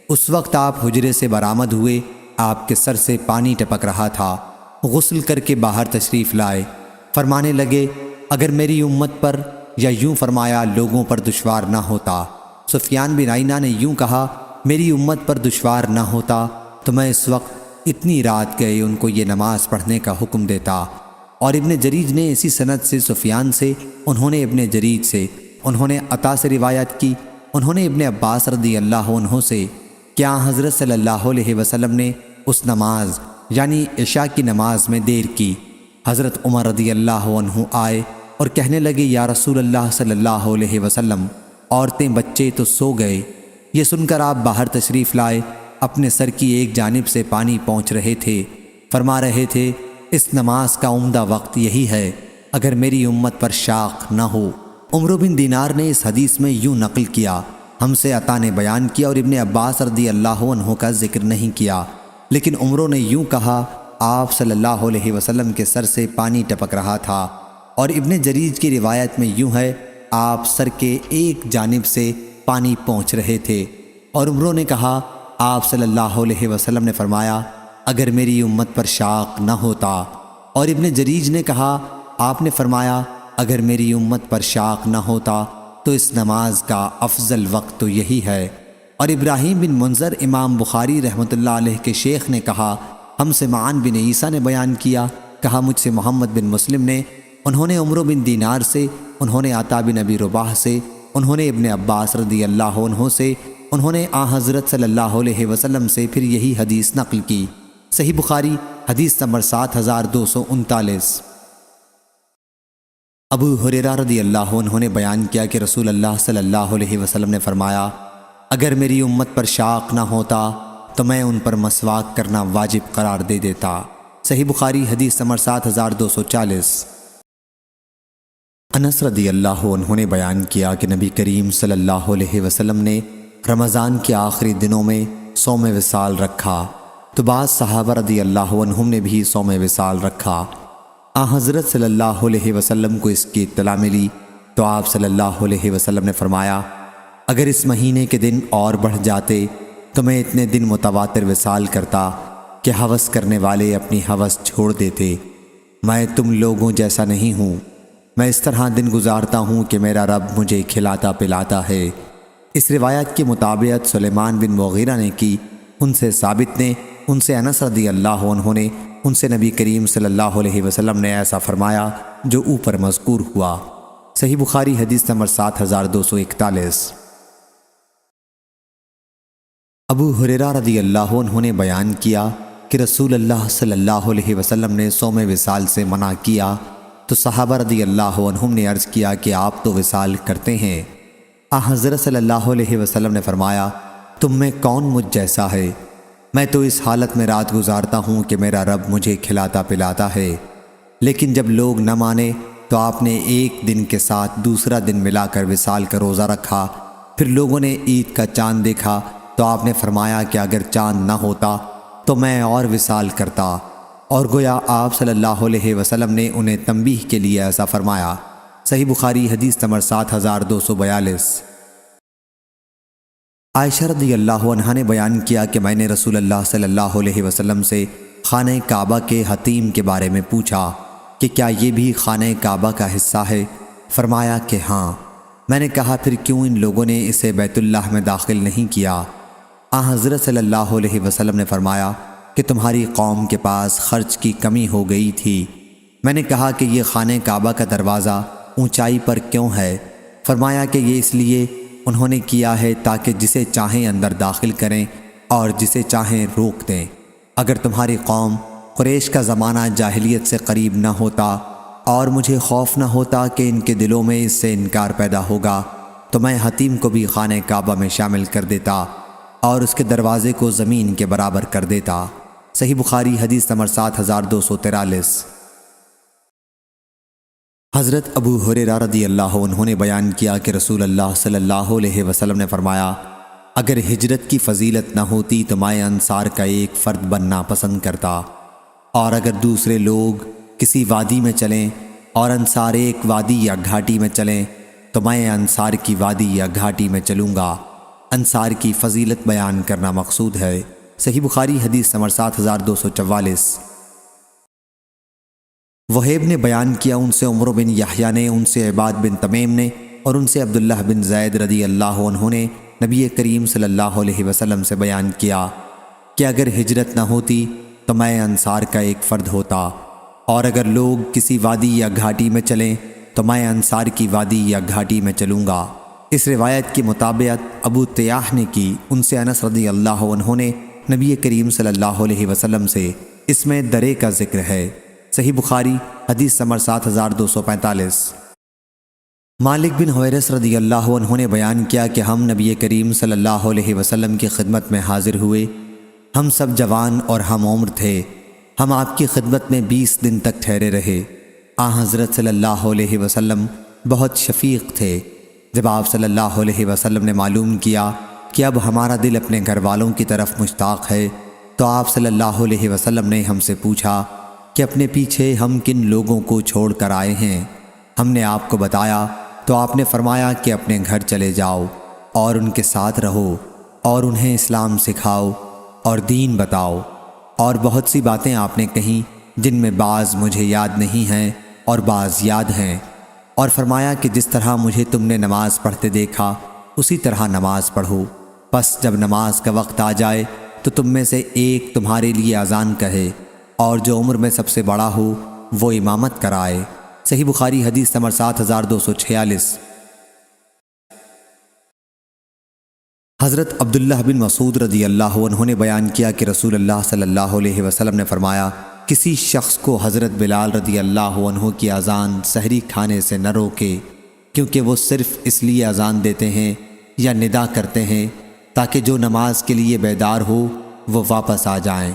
[SPEAKER 2] اس وقت آپ حجرے سے برآمد ہوئے، آپ کے سر سے پانی ٹپک رہا تھا، غسل کر کے باہر تشریف لائے، فرمانے لگے، اگر میری امت پر، یا یوں فرمایا لوگوں پر دشوار نہ ہوتا۔ سفیان بن عیینہ نے یوں کہا، میری امت پر دشوار نہ ہوتا تو میں اس وقت اتنی رات گئے ان کو یہ نماز پڑھنے کا حکم دیتا۔ اور ابن جریج نے اسی سند سے سفیان سے، انہوں نے ابن جریج سے، انہوں نے عطا سے روایت کی، انہوں نے ابن عباس رضی اللہ عنہ سے، کیا حضرت صلی اللہ علیہ وسلم نے اس نماز یعنی عشاء کی نماز میں دیر کی۔ حضرت عمر رضی اللہ عنہ آئے اور کہنے لگے، یا رسول اللہ صلی اللہ علیہ وسلم، عورتیں بچے تو سو گئے۔ یہ سن کر آپ باہر تشریف لائے، اپنے سر کی ایک جانب سے پانی پہنچ رہے تھے، فرما رہے تھے، اس نماز کا عمدہ وقت یہی ہے اگر میری امت پر شاق نہ ہو۔ عمرو بن دینار نے اس حدیث میں یوں نقل کیا، ہم سے عطا نے بیان کیا اور ابن عباس رضی اللہ عنہ کا ذکر نہیں کیا، لیکن عمرو نے یوں کہا، آپ صلی اللہ علیہ وسلم کے سر سے پانی ٹپک رہا تھا، اور ابن جریج کی روایت میں یوں ہے، آپ سر کے ایک جانب سے پانی پہنچ رہے تھے، اور عمرو نے کہا، آپ صلی اللہ علیہ وسلم نے فرمایا، اگر میری امت پر شاق نہ ہوتا، اور ابن جریج نے کہا، آپ نے فرمایا، اگر میری امت پر شاق نہ ہوتا تو اس نماز کا افضل وقت تو یہی ہے۔ اور ابراہیم بن منذر امام بخاری رحمۃ اللہ علیہ کے شیخ نے کہا، ہم سے معان بن عیسیٰ نے بیان کیا، کہا مجھ سے محمد بن مسلم نے، انہوں نے عمرو بن دینار سے، انہوں نے عطا بن ابی رباح سے، انہوں نے ابن عباس رضی اللہ عنہ سے، انہوں نے حضرت صلی اللہ علیہ وسلم سے پھر یہی حدیث نقل کی۔ صحیح بخاری حدیث نمبر 7239۔ ابو ہریرہ رضی اللہ عنہ نے بیان کیا کہ رسول اللہ صلی اللہ علیہ وسلم نے فرمایا، اگر میری امت پر شاق نہ ہوتا تو میں ان پر مسواک کرنا واجب قرار دے دیتا۔ صحیح بخاری حدیث نمبر 7240۔ انس رضی اللہ عنہ نے بیان کیا کہ نبی کریم صلی اللہ علیہ وسلم نے رمضان کے آخری دنوں میں صوم وصال رکھا، تو بعض صحابہ رضی اللہ عنہم نے بھی صوم وصال رکھا۔ حضرت صلی اللہ علیہ وسلم کو اس کی اطلاع ملی تو آپ صلی اللہ علیہ وسلم نے فرمایا، اگر اس مہینے کے دن اور بڑھ جاتے تو میں اتنے دن متواتر وصال کرتا کہ ہوس کرنے والے اپنی ہوس چھوڑ دیتے۔ میں تم لوگوں جیسا نہیں ہوں، میں اس طرح دن گزارتا ہوں کہ میرا رب مجھے کھلاتا پلاتا ہے۔ اس روایت کے مطابق سلیمان بن مغیرہ نے کی، ان سے ثابت نے، ان سے انس رضی اللہ عنہ نے، ان سے نبی کریم صلی اللہ علیہ وسلم نے ایسا فرمایا جو اوپر مذکور ہوا۔ صحیح بخاری حدیث نمبر 7241۔ ابو ہریرہ رضی اللہ عنہ نے بیان کیا کہ رسول اللہ صلی اللہ علیہ وسلم نے صوم وصال سے منع کیا، تو صحابہ رضی اللہ عنہم نے عرض کیا کہ آپ تو وصال کرتے ہیں۔ حضرت صلی اللہ علیہ وسلم نے فرمایا، تم میں کون مجھ جیسا ہے؟ میں تو اس حالت میں رات گزارتا ہوں کہ میرا رب مجھے کھلاتا پلاتا ہے، لیکن جب لوگ نہ مانے تو آپ نے ایک دن کے ساتھ دوسرا دن ملا کر وصال کا روزہ رکھا۔ پھر لوگوں نے عید کا چاند دیکھا تو آپ نے فرمایا کہ اگر چاند نہ ہوتا تو میں اور وصال کرتا، اور گویا آپ صلی اللہ علیہ وسلم نے انہیں تنبیہ کے لیے ایسا فرمایا۔ صحیح بخاری حدیث نمبر 7242۔ عائشہ رضی اللہ عنہا نے بیان کیا کہ میں نے رسول اللہ صلی اللہ علیہ وسلم سے خانہ کعبہ کے حتیم کے بارے میں پوچھا کہ کیا یہ بھی خانہ کعبہ کا حصہ ہے؟ فرمایا کہ ہاں۔ میں نے کہا پھر کیوں ان لوگوں نے اسے بیت اللہ میں داخل نہیں کیا؟ حضرت صلی اللہ علیہ وسلم نے فرمایا کہ تمہاری قوم کے پاس خرچ کی کمی ہو گئی تھی۔ میں نے کہا کہ یہ خانہ کعبہ کا دروازہ اونچائی پر کیوں ہے؟ فرمایا کہ یہ اس لیے انہوں نے کیا ہے تاکہ جسے چاہیں اندر داخل کریں اور جسے چاہیں روک دیں۔ اگر تمہاری قوم قریش کا زمانہ جاہلیت سے قریب نہ ہوتا اور مجھے خوف نہ ہوتا کہ ان کے دلوں میں اس سے انکار پیدا ہوگا تو میں حتیم کو بھی خانہ کعبہ میں شامل کر دیتا اور اس کے دروازے کو زمین کے برابر کر دیتا۔ صحیح بخاری حدیث نمبر 7243۔ حضرت ابو ہریرہ رضی اللہ عنہ نے بیان کیا کہ رسول اللہ صلی اللہ علیہ وسلم نے فرمایا اگر ہجرت کی فضیلت نہ ہوتی تو میں انصار کا ایک فرد بننا پسند کرتا، اور اگر دوسرے لوگ کسی وادی میں چلیں اور انصار ایک وادی یا گھاٹی میں چلیں تو میں انصار کی وادی یا گھاٹی میں چلوں گا۔ انصار کی فضیلت بیان کرنا مقصود ہے۔ صحیح بخاری حدیث نمبر 7244۔ وہیب نے بیان کیا ان سے عمر بن یحییٰ نے، ان سے عباد بن تمیم نے اور ان سے عبداللہ بن زید رضی اللہ عنہ نے نبی کریم صلی اللہ علیہ وسلم سے بیان کیا کہ اگر ہجرت نہ ہوتی تو میں انصار کا ایک فرد ہوتا، اور اگر لوگ کسی وادی یا گھاٹی میں چلیں تو میں انصار کی وادی یا گھاٹی میں چلوں گا۔ اس روایت کی مطابقت ابو تیاح نے کی، ان سے انس رضی اللہ عنہ نے نبی کریم صلی اللہ علیہ وسلم سے اس میں درے کا ذکر ہے۔ صحیح بخاری حدیث نمبر 7245۔ مالک بن حویرث رضی اللہ عنہ نے بیان کیا کہ ہم نبی کریم صلی اللہ علیہ وسلم کی خدمت میں حاضر ہوئے۔ ہم سب جوان اور ہم عمر تھے۔ ہم آپ کی خدمت میں 20 دن تک ٹھہرے رہے۔ حضرت صلی اللہ علیہ وسلم بہت شفیق تھے۔ جب آپ صلی اللہ علیہ وسلم نے معلوم کیا کہ اب ہمارا دل اپنے گھر والوں کی طرف مشتاق ہے تو آپ صلی اللہ علیہ وسلم نے ہم سے پوچھا کہ اپنے پیچھے ہم کن لوگوں کو چھوڑ کر آئے ہیں؟ ہم نے آپ کو بتایا تو آپ نے فرمایا کہ اپنے گھر چلے جاؤ اور ان کے ساتھ رہو اور انہیں اسلام سکھاؤ اور دین بتاؤ، اور بہت سی باتیں آپ نے کہیں جن میں بعض مجھے یاد نہیں ہیں اور بعض یاد ہیں، اور فرمایا کہ جس طرح مجھے تم نے نماز پڑھتے دیکھا اسی طرح نماز پڑھو، پس جب نماز کا وقت آ جائے تو تم میں سے ایک تمہارے لیے اذان کہے اور جو عمر میں سب سے بڑا ہو وہ امامت کرائے۔ صحیح بخاری حدیث نمبر 7246۔ حضرت عبداللہ بن مسعود رضی اللہ عنہ نے بیان کیا کہ رسول اللہ صلی اللہ علیہ وسلم نے فرمایا کسی شخص کو حضرت بلال رضی اللہ عنہ کی اذان سحری کھانے سے نہ روکے، کیونکہ وہ صرف اس لیے اذان دیتے ہیں یا ندا کرتے ہیں تاکہ جو نماز کے لیے بیدار ہو وہ واپس آ جائیں،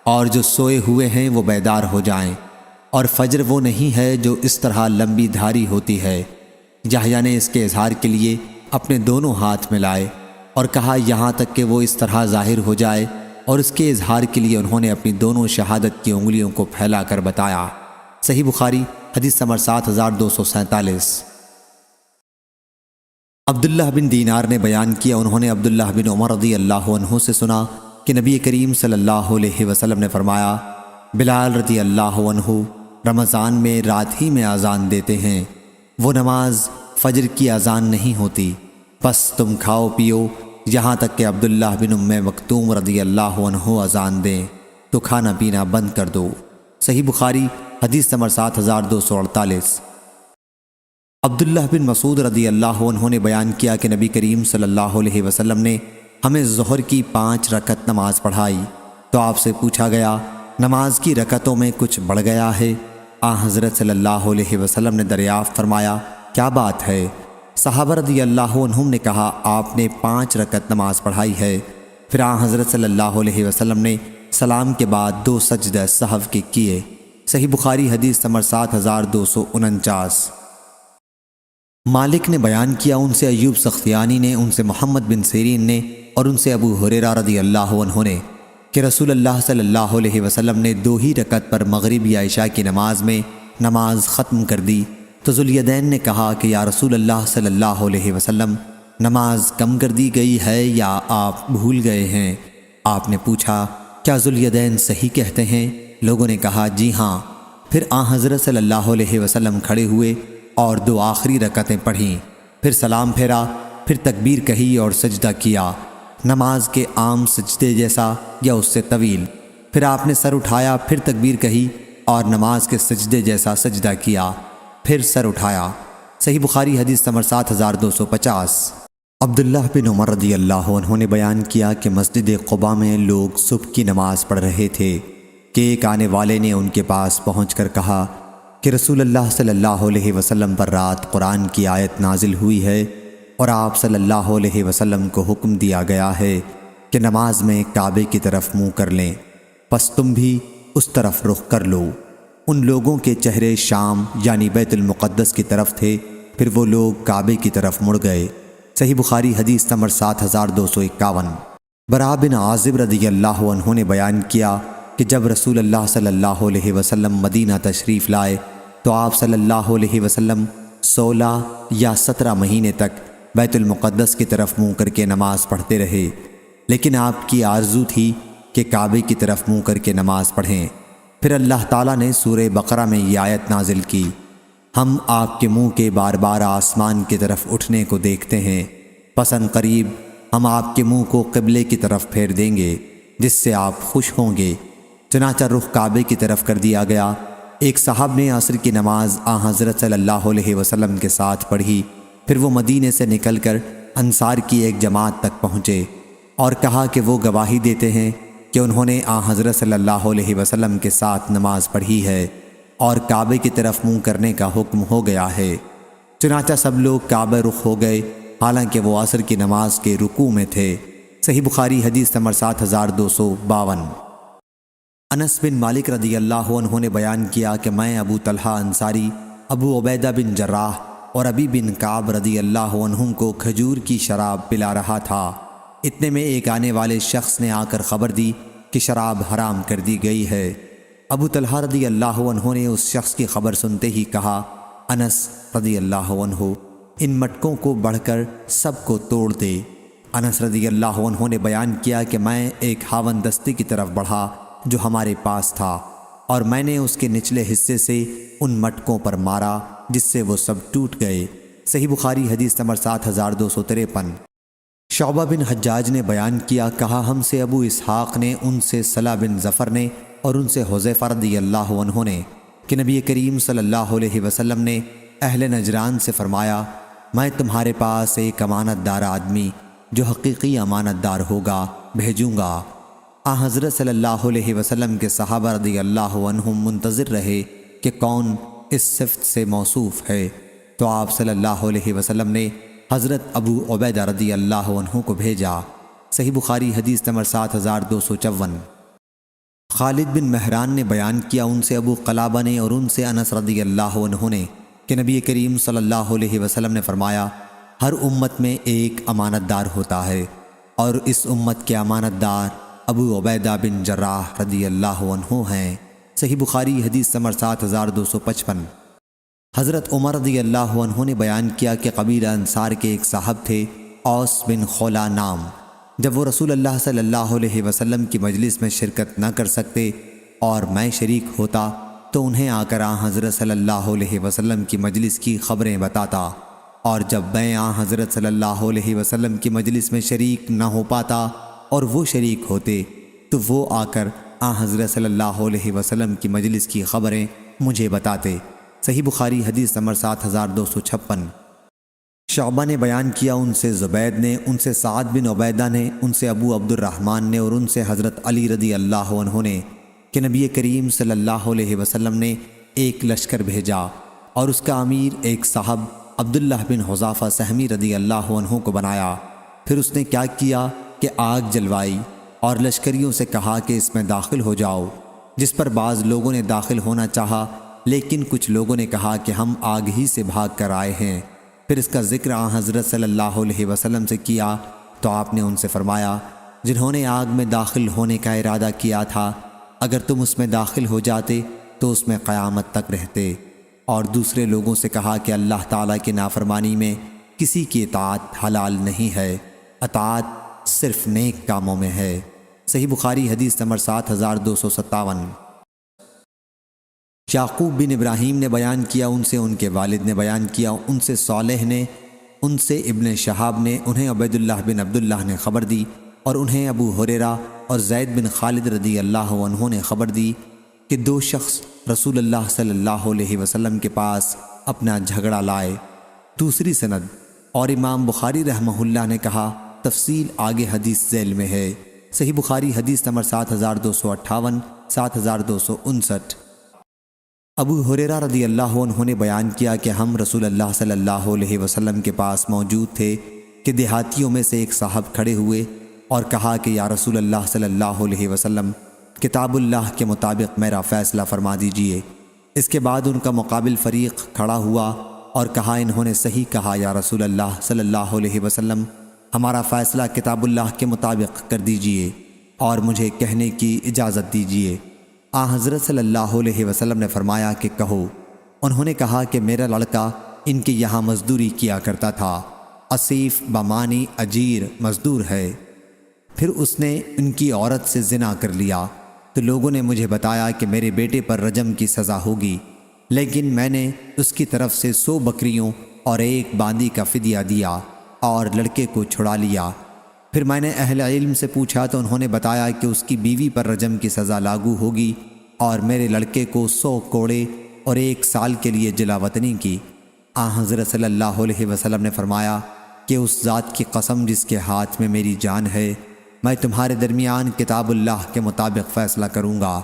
[SPEAKER 2] اور جو سوئے ہوئے ہیں وہ بیدار ہو جائیں، اور فجر وہ نہیں ہے جو اس طرح لمبی دھاری ہوتی ہے۔ یحییٰ نے اس کے اظہار کے لیے اپنے دونوں ہاتھ ملائے اور کہا یہاں تک کہ وہ اس طرح ظاہر ہو جائے، اور اس کے اظہار کے لیے انہوں نے اپنی دونوں شہادت کی انگلیوں کو پھیلا کر بتایا۔ صحیح بخاری حدیث نمبر 7247۔ عبداللہ بن دینار نے بیان کیا انہوں نے عبداللہ بن عمر رضی اللہ عنہ سے سنا کہ نبی کریم صلی اللہ علیہ وسلم نے فرمایا بلال رضی اللہ عنہ رمضان میں رات ہی میں اذان دیتے ہیں، وہ نماز فجر کی اذان نہیں ہوتی، بس تم کھاؤ پیو یہاں تک کہ عبداللہ بن ام مکتوم رضی اللہ عنہ اذان دیں تو کھانا پینا بند کر دو۔ صحیح بخاری حدیث نمبر 7248۔ عبداللہ بن مسعود رضی اللہ عنہ نے بیان کیا کہ نبی کریم صلی اللہ علیہ وسلم نے ہمیں ظہر کی 5 رکعت نماز پڑھائی تو آپ سے پوچھا گیا نماز کی رکعتوں میں کچھ بڑھ گیا ہے؟ حضرت صلی اللہ علیہ وسلم نے دریافت فرمایا کیا بات ہے؟ صحابہ رضی اللہ عنہم نے کہا آپ نے 5 رکعت نماز پڑھائی ہے۔ پھر حضرت صلی اللہ علیہ وسلم نے سلام کے بعد 2 سجدہ سہو کے کیے، صحیح بخاری حدیث نمبر 7249۔ مالک نے بیان کیا ان سے ایوب سختیانی نے، ان سے محمد بن سیرین نے اور ان سے ابو ہریرہ رضی اللہ عنہ نے کہ رسول اللہ صلی اللہ علیہ وسلم نے 2 ہی رکعت پر مغرب یا عشاء کی نماز میں نماز ختم کر دی تو ذوالیدین نے کہا کہ یا رسول اللہ صلی اللہ علیہ وسلم، نماز کم کر دی گئی ہے یا آپ بھول گئے ہیں؟ آپ نے پوچھا کیا ذوالیدین صحیح کہتے ہیں؟ لوگوں نے کہا جی ہاں۔ پھر حضرت صلی اللہ علیہ وسلم کھڑے ہوئے اور 2 آخری رکعتیں پڑھیں، پھر سلام پھیرا، پھر تکبیر کہی اور سجدہ کیا، نماز کے عام سجدے جیسا یا اس سے طویل۔ پھر آپ نے سر اٹھایا، پھر تکبیر کہی اور نماز کے سجدے جیسا سجدہ کیا، پھر سر اٹھایا۔ صحیح بخاری حدیث نمبر 7250۔ عبداللہ بن عمر رضی اللہ عنہ نے بیان کیا کہ مسجد قباء میں لوگ صبح کی نماز پڑھ رہے تھے کہ ایک آنے والے نے ان کے پاس پہنچ کر کہا کہ رسول اللہ صلی اللہ علیہ وسلم پر رات قرآن کی آیت نازل ہوئی ہے اور آپ صلی اللہ علیہ وسلم کو حکم دیا گیا ہے کہ نماز میں کعبے کی طرف منہ کر لیں، پس تم بھی اس طرف رخ کر لو۔ ان لوگوں کے چہرے شام یعنی بیت المقدس کی طرف تھے، پھر وہ لوگ کعبے کی طرف مڑ گئے۔ صحیح بخاری حدیث نمبر 7251۔ براء بن عازب رضی اللہ عنہ نے بیان کیا کہ جب رسول اللہ صلی اللہ علیہ وسلم مدینہ تشریف لائے تو آپ صلی اللہ علیہ وسلم 16 یا 17 مہینے تک بیت المقدس کی طرف منہ کر کے نماز پڑھتے رہے، لیکن آپ کی آرزو تھی کہ کعبے کی طرف منہ کر کے نماز پڑھیں۔ پھر اللہ تعالیٰ نے سورہ بقرہ میں یہ آیت نازل کی، ہم آپ کے منہ کے بار بار آسمان کی طرف اٹھنے کو دیکھتے ہیں، پس ان قریب ہم آپ کے منہ کو قبلے کی طرف پھیر دیں گے جس سے آپ خوش ہوں گے۔ چنانچہ رخ کعبے کی طرف کر دیا گیا۔ ایک صاحب نے عصر کی نماز حضرت صلی اللہ علیہ وسلم کے ساتھ پڑھی، پھر وہ مدینے سے نکل کر انصار کی ایک جماعت تک پہنچے اور کہا کہ وہ گواہی دیتے ہیں کہ انہوں نے حضرت صلی اللہ علیہ وسلم کے ساتھ نماز پڑھی ہے اور کعبے کی طرف منہ کرنے کا حکم ہو گیا ہے۔ چنانچہ سب لوگ کعبہ رخ ہو گئے حالانکہ وہ عصر کی نماز کے رکوع میں تھے۔ صحیح بخاری حدیث نمبر 7252۔ انس بن مالک رضی اللہ عنہ نے بیان کیا کہ میں ابو طلحہ انصاری، ابو عبیدہ بن جراح اور ابی بن کعب رضی اللہ عنہم کو کھجور کی شراب پلا رہا تھا۔ اتنے میں ایک آنے والے شخص نے آ کر خبر دی کہ شراب حرام کر دی گئی ہے۔ ابو طلحہ رضی اللہ عنہ نے اس شخص کی خبر سنتے ہی کہا، انس رضی اللہ عنہ ان مٹکوں کو بڑھ کر سب کو توڑ دے۔ انس رضی اللہ عنہ نے بیان کیا کہ میں ایک ہاون دستی کی طرف بڑھا جو ہمارے پاس تھا اور میں نے اس کے نچلے حصے سے ان مٹکوں پر مارا جس سے وہ سب ٹوٹ گئے۔ صحیح بخاری حدیث نمبر 7253۔ شعبہ بن حجاج نے بیان کیا، کہا ہم سے ابو اسحاق نے، ان سے صلہ بن ظفر نے اور ان سے حذیفہ رضی اللہ عنہ نے کہ نبی کریم صلی اللہ علیہ وسلم نے اہل نجران سے فرمایا، میں تمہارے پاس ایک امانت دار آدمی جو حقیقی امانت دار ہوگا بھیجوں گا۔ حضرت صلی اللہ علیہ وسلم کے صحابہ رضی اللہ عنہم منتظر رہے کہ کون اس صفت سے موصوف ہے، تو آپ صلی اللہ علیہ وسلم نے حضرت ابو عبیدہ رضی اللہ عنہ کو بھیجا۔ صحیح بخاری حدیث نمبر 7254۔ خالد بن مہران نے بیان کیا، ان سے ابو قلابہ نے اور ان سے انس رضی اللہ عنہ نے کہ نبی کریم صلی اللہ علیہ وسلم نے فرمایا، ہر امت میں ایک امانت دار ہوتا ہے اور اس امت کے امانت دار ابو عبیدہ بن جراح رضی اللہ عنہ ہیں۔ صحیح بخاری حدیث نمبر 7255۔ حضرت عمر رضی اللہ عنہ نے بیان کیا کہ قبیلہ انصار کے ایک صاحب تھے، اوس بن خولا نام۔ جب وہ رسول اللہ صلی اللہ علیہ وسلم کی مجلس میں شرکت نہ کر سکتے اور میں شریک ہوتا تو انہیں آ کر حضرت صلی اللہ علیہ وسلم کی مجلس کی خبریں بتاتا، اور جب میں حضرت صلی اللہ علیہ وسلم کی مجلس میں شریک نہ ہو پاتا اور وہ شریک ہوتے تو وہ آ کر حضرت صلی اللہ علیہ وسلم کی مجلس کی خبریں مجھے بتاتے۔ صحیح بخاری حدیث نمبر 7256۔ شعبہ نے بیان کیا، ان سے زبید نے، ان سے سعد بن عبیدہ نے، ان سے ابو عبد الرحمن نے اور ان سے حضرت علی رضی اللہ عنہ نے کہ نبی کریم صلی اللہ علیہ وسلم نے ایک لشکر بھیجا اور اس کا امیر ایک صاحب عبداللہ بن حذافہ سہمی رضی اللہ عنہ کو بنایا۔ پھر اس نے کیا کیا کہ آگ جلوائی اور لشکریوں سے کہا کہ اس میں داخل ہو جاؤ۔ جس پر بعض لوگوں نے داخل ہونا چاہا، لیکن کچھ لوگوں نے کہا کہ ہم آگ ہی سے بھاگ کر آئے ہیں۔ پھر اس کا ذکر حضرت صلی اللہ علیہ وسلم سے کیا تو آپ نے ان سے فرمایا، جنہوں نے آگ میں داخل ہونے کا ارادہ کیا تھا، اگر تم اس میں داخل ہو جاتے تو اس میں قیامت تک رہتے۔ اور دوسرے لوگوں سے کہا کہ اللہ تعالیٰ کی نافرمانی میں کسی کی اطاعت حلال نہیں ہے، اطاعت صرف نیک کاموں میں ہے۔ صحیح بخاری حدیث نمبر 7257۔ یعقوب بن ابراہیم نے بیان کیا، ان سے ان کے والد نے بیان کیا، ان سے صالح نے، ان سے ابن شہاب نے، انہیں عبید اللہ بن عبداللہ نے خبر دی، اور انہیں ابو ہریرہ اور زید بن خالد رضی اللہ عنہ نے خبر دی کہ دو شخص رسول اللہ صلی اللہ علیہ وسلم کے پاس اپنا جھگڑا لائے۔ دوسری سند۔ اور امام بخاری رحمہ اللہ نے کہا، تفصیل آگے حدیث ذیل میں ہے۔ صحیح بخاری حدیث نمبر 7258، 7259۔ ابو ہریرہ رضی اللہ عنہ نے بیان کیا کہ ہم رسول اللہ صلی اللہ علیہ وسلم کے پاس موجود تھے کہ دیہاتیوں میں سے ایک صاحب کھڑے ہوئے اور کہا کہ یا رسول اللہ صلی اللہ علیہ وسلم، کتاب اللہ کے مطابق میرا فیصلہ فرما دیجئے۔ اس کے بعد ان کا مقابل فریق کھڑا ہوا اور کہا، انہوں نے صحیح کہا یا رسول اللہ صلی اللہ علیہ وسلم، ہمارا فیصلہ کتاب اللہ کے مطابق کر دیجئے اور مجھے کہنے کی اجازت دیجئے۔ حضرت صلی اللہ علیہ وسلم نے فرمایا کہ کہو۔ انہوں نے کہا کہ میرا لڑکا ان کے یہاں مزدوری کیا کرتا تھا، اسیف بمانی اجیر مزدور ہے۔ پھر اس نے ان کی عورت سے زنا کر لیا تو لوگوں نے مجھے بتایا کہ میرے بیٹے پر رجم کی سزا ہوگی، لیکن میں نے اس کی طرف سے 100 بکریوں اور 1 باندی کا فدیہ دیا اور لڑکے کو چھڑا لیا۔ پھر میں نے اہل علم سے پوچھا تو انہوں نے بتایا کہ اس کی بیوی پر رجم کی سزا لاگو ہوگی اور میرے لڑکے کو 100 کوڑے اور 1 سال کے لیے جلا وطنی کی۔ حضرت صلی اللہ علیہ وسلم نے فرمایا کہ اس ذات کی قسم جس کے ہاتھ میں میری جان ہے، میں تمہارے درمیان کتاب اللہ کے مطابق فیصلہ کروں گا،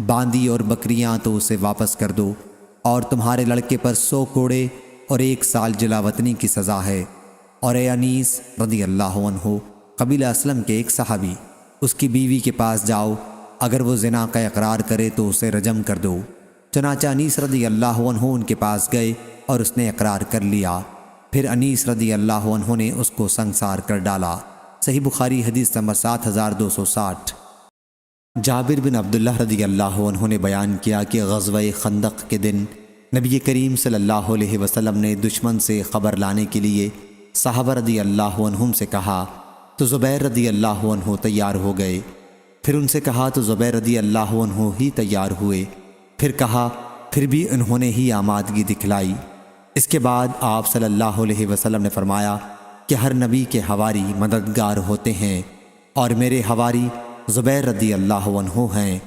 [SPEAKER 2] باندی اور بکریاں تو اسے واپس کر دو، اور تمہارے لڑکے پر 100 کوڑے اور 1 سال جلا وطنی کی سزا ہے۔ اور اے انیس رضی اللہ عنہ، قبیلہ اسلم کے ایک صحابی، اس کی بیوی کے پاس جاؤ، اگر وہ زنا کا اقرار کرے تو اسے رجم کر دو۔ چنانچہ انیس رضی اللہ عنہ ان کے پاس گئے اور اس نے اقرار کر لیا۔ پھر انیس رضی اللہ عنہ نے اس کو سنسار کر ڈالا۔ صحیح بخاری حدیث نمبر 7260۔ جابر بن عبداللہ رضی اللہ عنہ نے بیان کیا کہ غزوہ خندق کے دن نبی کریم صلی اللہ علیہ وسلم نے دشمن سے خبر لانے کے لیے صحابہ رضی اللہ عنہم سے کہا تو زبیر رضی اللہ عنہ تیار ہو گئے۔ پھر ان سے کہا تو زبیر رضی اللہ عنہ ہی تیار ہوئے۔ پھر کہا، پھر بھی انہوں نے ہی آمادگی دکھلائی۔ اس کے بعد آپ صلی اللہ علیہ وسلم نے فرمایا کہ ہر نبی کے حواری مددگار ہوتے ہیں، اور میرے حواری زبیر رضی اللہ عنہ ہیں۔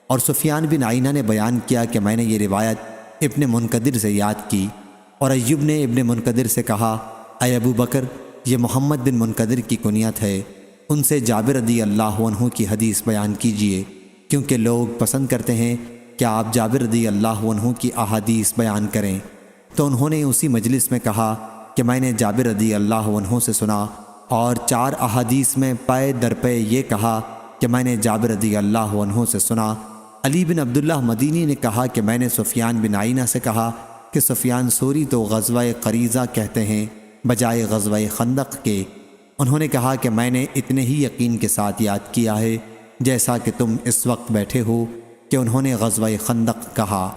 [SPEAKER 2] اور سفیان بن عینہ نے بیان کیا کہ میں نے یہ روایت ابن منقدر سے یاد کی، اور ایوب نے ابن منقدر سے کہا، اے ابو بکر، یہ محمد بن منقدر کی کنیت ہے، ان سے جابر رضی اللہ عنہ کی حدیث بیان کیجیے، کیونکہ لوگ پسند کرتے ہیں کہ آپ جابر رضی اللہ عنہ کی احادیث بیان کریں۔ تو انہوں نے اسی مجلس میں کہا کہ میں نے جابر رضی اللہ عنہ سے سنا، اور 4 احادیث میں پے در پے یہ کہا کہ میں نے جابر رضی اللہ عنہ سے سنا۔ علی بن عبداللہ مدینی نے کہا کہ میں نے سفیان بن عینہ سے کہا کہ سفیان ثوری تو غزوہ قریظہ کہتے ہیں بجائے غزوہ خندق کے۔ انہوں نے کہا کہ میں نے اتنے ہی یقین کے ساتھ یاد کیا ہے جیسا کہ تم اس وقت بیٹھے ہو کہ انہوں نے غزوہ خندق کہا۔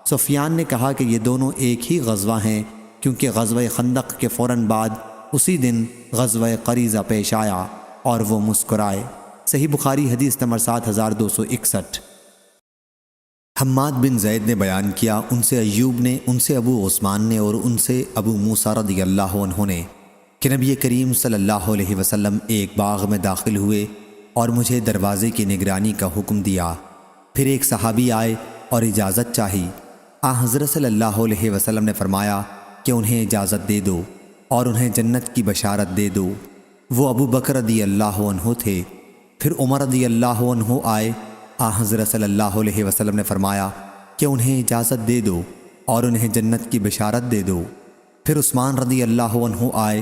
[SPEAKER 2] سفیان نے کہا کہ یہ دونوں ایک ہی غزوہ ہیں، کیونکہ غزوہ خندق کے فوراً بعد اسی دن غزوہ قریظہ پیش آیا، اور وہ مسکرائے۔ صحیح بخاری حدیث نمبر 7261۔ حماد بن زید نے بیان کیا، ان سے ایوب نے، ان سے ابو عثمان نے، اور ان سے ابو موسیٰ رضی اللہ عنہ نے کہ نبی کریم صلی اللہ علیہ وسلم ایک باغ میں داخل ہوئے اور مجھے دروازے کی نگرانی کا حکم دیا۔ پھر ایک صحابی آئے اور اجازت چاہی۔ حضرت صلی اللہ علیہ وسلم نے فرمایا کہ انہیں اجازت دے دو اور انہیں جنت کی بشارت دے دو۔ وہ ابو بکر رضی اللہ عنہ تھے۔ پھر عمر رضی اللہ عنہ آئے۔ حضرت صلی اللہ علیہ وسلم نے فرمایا کہ انہیں اجازت دے دو اور انہیں جنت کی بشارت دے دو۔ پھر عثمان رضی اللہ عنہ آئے۔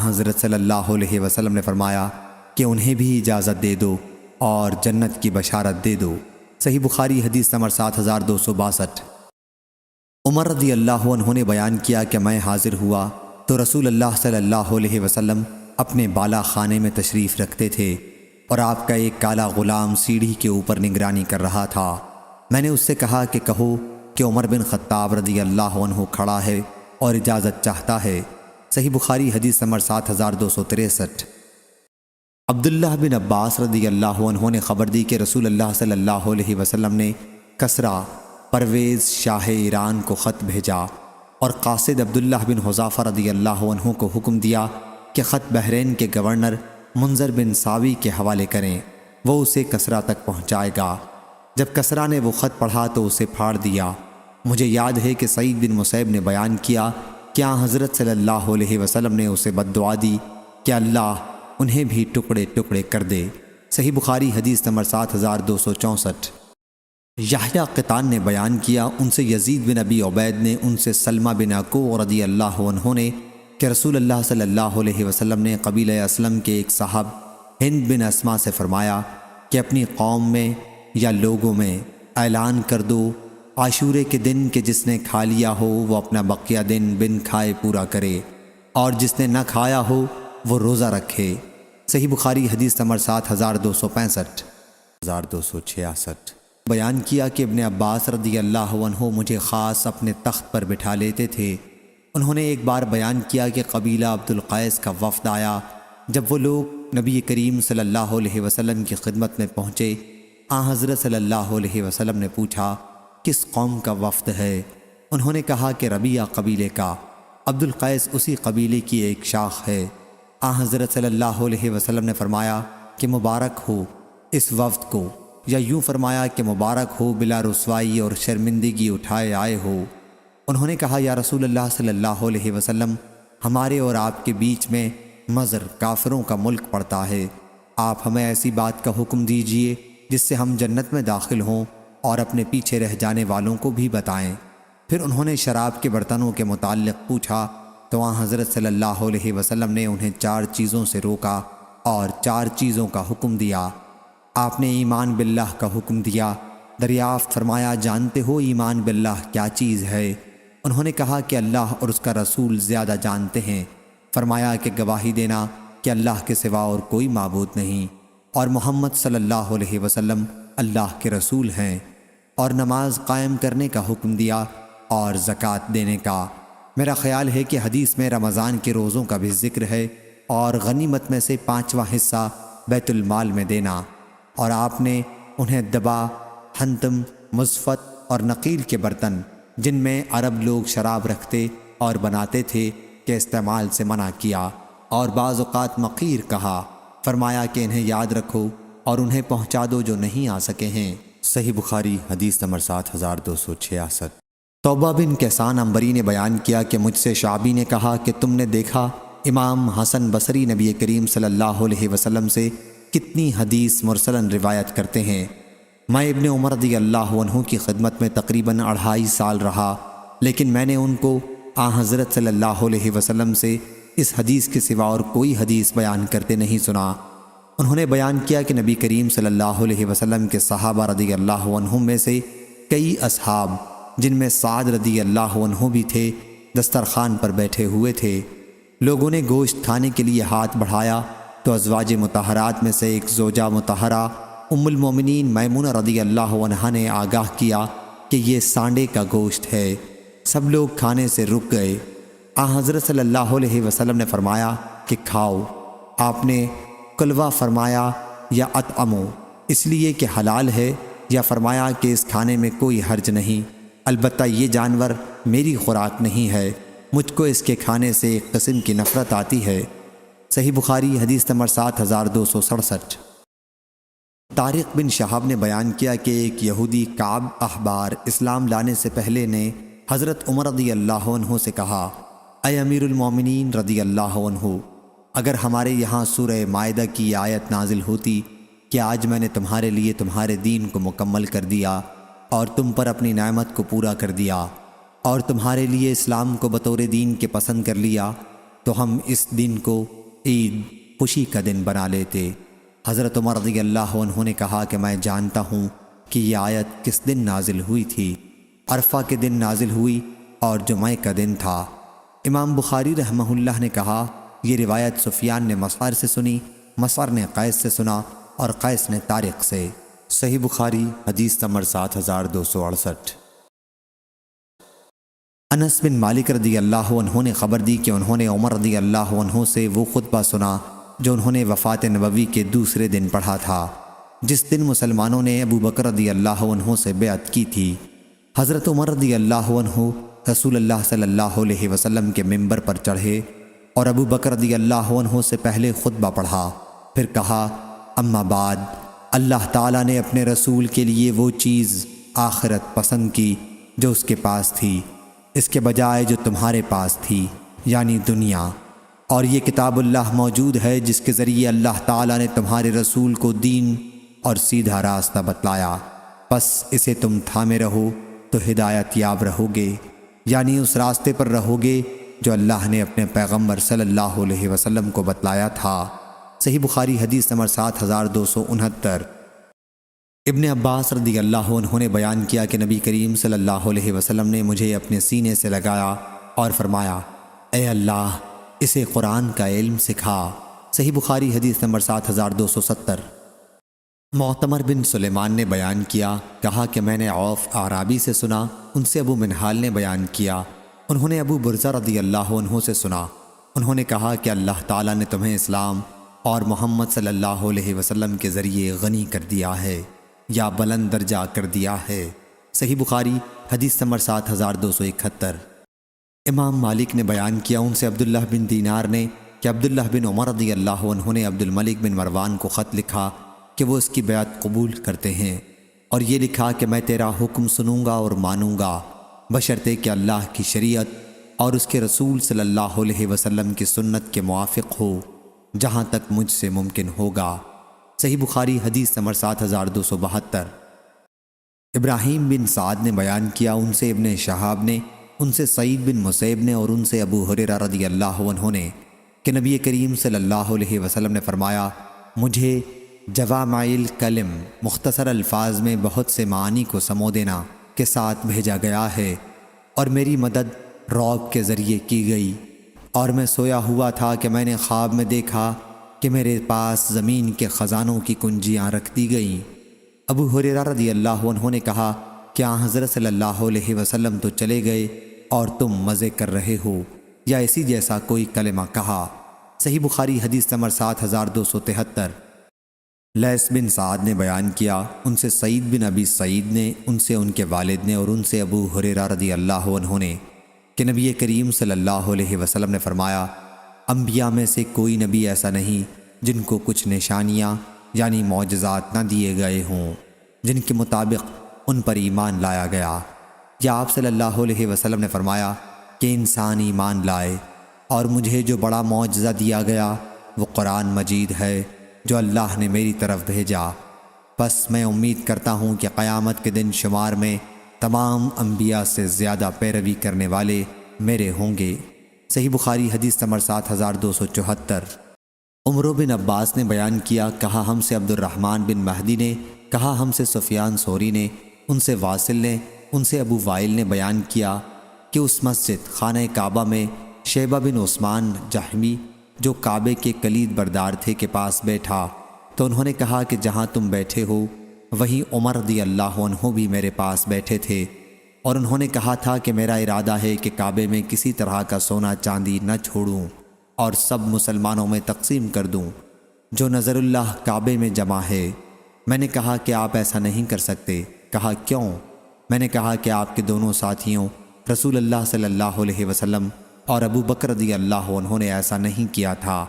[SPEAKER 2] حضرت صلی اللہ علیہ وسلم نے فرمایا کہ انہیں بھی اجازت دے دو اور جنت کی بشارت دے دو۔ صحیح بخاری حدیث نمبر 7262۔ عمر رضی اللہ عنہ نے بیان کیا کہ میں حاضر ہوا تو رسول اللہ صلی اللہ علیہ وسلم اپنے بالا خانے میں تشریف رکھتے تھے اور آپ کا ایک کالا غلام سیڑھی کے اوپر نگرانی کر رہا تھا۔ میں نے اس سے کہا کہ کہو کہ عمر بن خطاب رضی اللہ عنہ کھڑا ہے اور اجازت چاہتا ہے۔ صحیح بخاری حدیث نمبر 7263۔ عبداللہ بن عباس رضی اللہ عنہ نے خبر دی کہ رسول اللہ صلی اللہ علیہ وسلم نے کسریٰ پرویز شاہ ایران کو خط بھیجا اور قاصد عبداللہ بن حذافہ رضی اللہ عنہ کو حکم دیا کہ خط بحرین کے گورنر منذر بن ساوی کے حوالے کریں، وہ اسے کسریٰ تک پہنچائے گا۔ جب کسریٰ نے وہ خط پڑھا تو اسے پھاڑ دیا۔ مجھے یاد ہے کہ سعید بن مسیب نے بیان کیا کہ حضرت صلی اللہ علیہ وسلم نے اسے بد دعا دی کہ اللہ انہیں بھی ٹکڑے ٹکڑے کر دے۔ صحیح بخاری حدیث نمبر 7264۔ یحییٰ قطان نے بیان کیا ان سے یزید بن ابی عبید نے ان سے سلمہ بن اکوع رضی اللہ عنہ نے کہ رسول اللہ صلی اللہ علیہ وسلم نے قبیلہ اسلم کے ایک صاحب ہند بن اسما سے فرمایا کہ اپنی قوم میں یا لوگوں میں اعلان کر دو عاشورے کے دن کہ جس نے کھا لیا ہو وہ اپنا بقیہ دن بن کھائے پورا کرے، اور جس نے نہ کھایا ہو وہ روزہ رکھے۔ صحیح بخاری حدیث نمبر 7265۔ 1266۔ بیان کیا کہ ابن عباس رضی اللہ عنہ مجھے خاص اپنے تخت پر بٹھا لیتے تھے۔ انہوں نے ایک بار بیان کیا کہ قبیلہ عبد القیس کا وفد آیا۔ جب وہ لوگ نبی کریم صلی اللہ علیہ وسلم کی خدمت میں پہنچے، حضرت صلی اللہ علیہ وسلم نے پوچھا کس قوم کا وفد ہے؟ انہوں نے کہا کہ ربیعہ قبیلے کا۔ عبد القیس اسی قبیلے کی ایک شاخ ہے۔ حضرت صلی اللہ علیہ وسلم نے فرمایا کہ مبارک ہو اس وفد کو، یا یوں فرمایا کہ مبارک ہو بلا رسوائی اور شرمندگی اٹھائے آئے ہو۔ انہوں نے کہا یا رسول اللہ صلی اللہ علیہ وسلم، ہمارے اور آپ کے بیچ میں مضر کافروں کا ملک پڑتا ہے، آپ ہمیں ایسی بات کا حکم دیجئے جس سے ہم جنت میں داخل ہوں اور اپنے پیچھے رہ جانے والوں کو بھی بتائیں۔ پھر انہوں نے شراب کے برتنوں کے متعلق پوچھا تو حضرت صلی اللہ علیہ وسلم نے انہیں 4 چیزوں سے روکا اور 4 چیزوں کا حکم دیا۔ آپ نے ایمان باللہ کا حکم دیا۔ دریافت فرمایا جانتے ہو ایمان باللہ کیا چیز ہے؟ انہوں نے کہا کہ اللہ اور اس کا رسول زیادہ جانتے ہیں۔ فرمایا کہ گواہی دینا کہ اللہ کے سوا اور کوئی معبود نہیں اور محمد صلی اللہ علیہ وسلم اللہ کے رسول ہیں، اور نماز قائم کرنے کا حکم دیا اور زکوٰۃ دینے کا۔ میرا خیال ہے کہ حدیث میں رمضان کے روزوں کا بھی ذکر ہے اور غنیمت میں سے 5واں حصہ بیت المال میں دینا، اور آپ نے انہیں دبا، حنتم، مصفت اور نقیل کے برتن جن میں عرب لوگ شراب رکھتے اور بناتے تھے کے استعمال سے منع کیا، اور بعض اوقات مقیر کہا۔ فرمایا کہ انہیں یاد رکھو اور انہیں پہنچا دو جو نہیں آ سکے ہیں۔ صحیح بخاری حدیث نمبر 7266۔ توبہ بن کیسان عنبری نے بیان کیا کہ مجھ سے شعبی نے کہا کہ تم نے دیکھا امام حسن بصری نبی کریم صلی اللہ علیہ وسلم سے کتنی حدیث مرسلاً روایت کرتے ہیں۔ میں ابن عمر رضی اللہ عنہ کی خدمت میں تقریباً 2.5 سال رہا، لیکن میں نے ان کو حضرت صلی اللہ علیہ وسلم سے اس حدیث کے سوا اور کوئی حدیث بیان کرتے نہیں سنا۔ انہوں نے بیان کیا کہ نبی کریم صلی اللہ علیہ وسلم کے صحابہ رضی اللہ عنہم میں سے کئی اصحاب، جن میں سعد رضی اللہ عنہ بھی تھے، دسترخوان پر بیٹھے ہوئے تھے۔ لوگوں نے گوشت کھانے کے لیے ہاتھ بڑھایا تو ازواج مطہرات میں سے ایک زوجہ مطہرہ ام المومنین میمونہ رضی اللہ عنہا نے آگاہ کیا کہ یہ سانڈے کا گوشت ہے۔ سب لوگ کھانے سے رک گئے۔ حضرت صلی اللہ علیہ وسلم نے فرمایا کہ کھاؤ۔ آپ نے کلوہ فرمایا یا اطعمو، اس لیے کہ حلال ہے، یا فرمایا کہ اس کھانے میں کوئی حرج نہیں، البتہ یہ جانور میری خوراک نہیں ہے، مجھ کو اس کے کھانے سے ایک قسم کی نفرت آتی ہے۔ صحیح بخاری حدیث نمبر 7267۔ طارق بن شہاب نے بیان کیا کہ ایک یہودی کعب احبار اسلام لانے سے پہلے نے حضرت عمر رضی اللہ عنہ سے کہا، اے امیر المومنین رضی اللہ عنہ، اگر ہمارے یہاں سورہ مائدہ کی آیت نازل ہوتی کہ آج میں نے تمہارے لیے تمہارے دین کو مکمل کر دیا اور تم پر اپنی نعمت کو پورا کر دیا اور تمہارے لیے اسلام کو بطور دین کے پسند کر لیا، تو ہم اس دن کو عید خوشی کا دن بنا لیتے۔ حضرت عمر رضی اللہ عنہ نے کہا کہ میں جانتا ہوں کہ یہ آیت کس دن نازل ہوئی تھی۔ عرفہ کے دن نازل ہوئی اور جمعہ کا دن تھا۔ امام بخاری رحمہ اللہ نے کہا، یہ روایت سفیان نے مسعر سے سنی، مسعر نے قیس سے سنا اور قیس نے طارق سے۔
[SPEAKER 1] صحیح بخاری حدیث نمبر 7268۔
[SPEAKER 2] انس بن مالک رضی اللہ عنہ نے خبر دی کہ انہوں نے عمر رضی اللہ عنہ سے وہ خطبہ سنا جو انہوں نے وفات نبوی کے دوسرے دن پڑھا تھا، جس دن مسلمانوں نے ابو بکر رضی اللہ عنہ سے بیعت کی تھی۔ حضرت عمر رضی اللہ عنہ رسول اللہ صلی اللہ علیہ وسلم کے ممبر پر چڑھے اور ابو بکر رضی اللہ عنہ سے پہلے خطبہ پڑھا، پھر کہا، اما بعد، اللہ تعالیٰ نے اپنے رسول کے لیے وہ چیز آخرت پسند کی جو اس کے پاس تھی، اس کے بجائے جو تمہارے پاس تھی، یعنی دنیا، اور یہ کتاب اللہ موجود ہے جس کے ذریعے اللہ تعالیٰ نے تمہارے رسول کو دین اور سیدھا راستہ بتلایا، پس اسے تم تھامے رہو تو ہدایت یاب رہو گے، یعنی اس راستے پر رہو گے جو اللہ نے اپنے پیغمبر صلی اللہ علیہ وسلم کو بتلایا تھا۔ صحیح بخاری حدیث نمبر 7269۔ ابن عباس رضی اللہ عنہ نے بیان کیا کہ نبی کریم صلی اللہ علیہ وسلم نے مجھے اپنے سینے سے لگایا اور فرمایا، اے اللہ، اسے قرآن کا علم سکھا۔ صحیح بخاری حدیث نمبر 7270۔ معتمر بن سلیمان نے بیان کیا، کہا کہ میں نے عوف اعرابی سے سنا، ان سے ابو منہال نے بیان کیا، انہوں نے ابو برزہ رضی اللہ عنہ سے سنا، انہوں نے کہا کہ اللہ تعالیٰ نے تمہیں اسلام اور محمد صلی اللہ علیہ وسلم کے ذریعے غنی کر دیا ہے یا بلند درجہ کر دیا ہے۔ صحیح بخاری حدیث نمبر 7271۔ امام مالک نے بیان کیا، ان سے عبداللہ بن دینار نے کہ عبداللہ بن عمر رضی اللہ عنہ نے عبد الملک بن مروان کو خط لکھا کہ وہ اس کی بیعت قبول کرتے ہیں، اور یہ لکھا کہ میں تیرا حکم سنوں گا اور مانوں گا، بشرطے کہ اللہ کی شریعت اور اس کے رسول صلی اللہ علیہ وسلم کی سنت کے موافق ہو، جہاں تک مجھ سے ممکن ہوگا۔ صحیح بخاری حدیث نمبر 7272۔ ابراہیم بن سعد نے بیان کیا، ان سے ابن شہاب نے، ان سے سعید بن مسیب نے اور ان سے ابو ہریرہ رضی اللہ عنہ نے کہ نبی کریم صلی اللہ علیہ وسلم نے فرمایا، مجھے جوامع الکلم، مختصر الفاظ میں بہت سے معانی کو سمو دینا کے ساتھ بھیجا گیا ہے، اور میری مدد رعب کے ذریعے کی گئی، اور میں سویا ہوا تھا کہ میں نے خواب میں دیکھا کہ میرے پاس زمین کے خزانوں کی کنجیاں رکھ دی گئیں۔ ابو ہریرہ رضی اللہ عنہ نے کہا کہ حضرت صلی اللہ علیہ وسلم تو چلے گئے اور تم مزے کر رہے ہو، یا اسی جیسا کوئی کلمہ کہا۔ صحیح بخاری حدیث نمبر 7273۔ لیث بن سعد نے بیان کیا، ان سے سعید بن ابی سعید نے، ان سے ان کے والد نے اور ان سے ابو ہریرہ رضی اللہ عنہ نے کہ نبی کریم صلی اللہ علیہ وسلم نے فرمایا، انبیاء میں سے کوئی نبی ایسا نہیں جن کو کچھ نشانیاں یعنی معجزات نہ دیے گئے ہوں جن کے مطابق ان پر ایمان لایا گیا، یا آپ صلی اللہ علیہ وسلم نے فرمایا کہ انسان ایمان لائے، اور مجھے جو بڑا معجزہ دیا گیا وہ قرآن مجید ہے جو اللہ نے میری طرف بھیجا، بس میں امید کرتا ہوں کہ قیامت کے دن شمار میں تمام انبیاء سے زیادہ پیروی کرنے والے میرے ہوں گے۔ صحیح بخاری حدیث نمبر 7274۔ عمر بن عباس نے بیان کیا، کہا ہم سے عبد الرحمن بن مہدی نے، کہا ہم سے سفیان ثوری نے، ان سے واصل نے، ان سے ابو وائل نے بیان کیا کہ اس مسجد خانہ کعبہ میں شیبہ بن عثمان جہمی جو کعبے کے کلید بردار تھے کے پاس بیٹھا، تو انہوں نے کہا کہ جہاں تم بیٹھے ہو وہیں عمر رضی اللہ عنہ بھی میرے پاس بیٹھے تھے، اور انہوں نے کہا تھا کہ میرا ارادہ ہے کہ کعبے میں کسی طرح کا سونا چاندی نہ چھوڑوں اور سب مسلمانوں میں تقسیم کر دوں جو نظر اللہ کعبے میں جمع ہے۔ میں نے کہا کہ آپ ایسا نہیں کر سکتے۔ کہا کیوں؟ میں نے کہا کہ آپ کے دونوں ساتھیوں رسول اللہ صلی اللہ علیہ وسلم اور ابو بکر رضی اللہ عنہ نے ایسا نہیں کیا تھا۔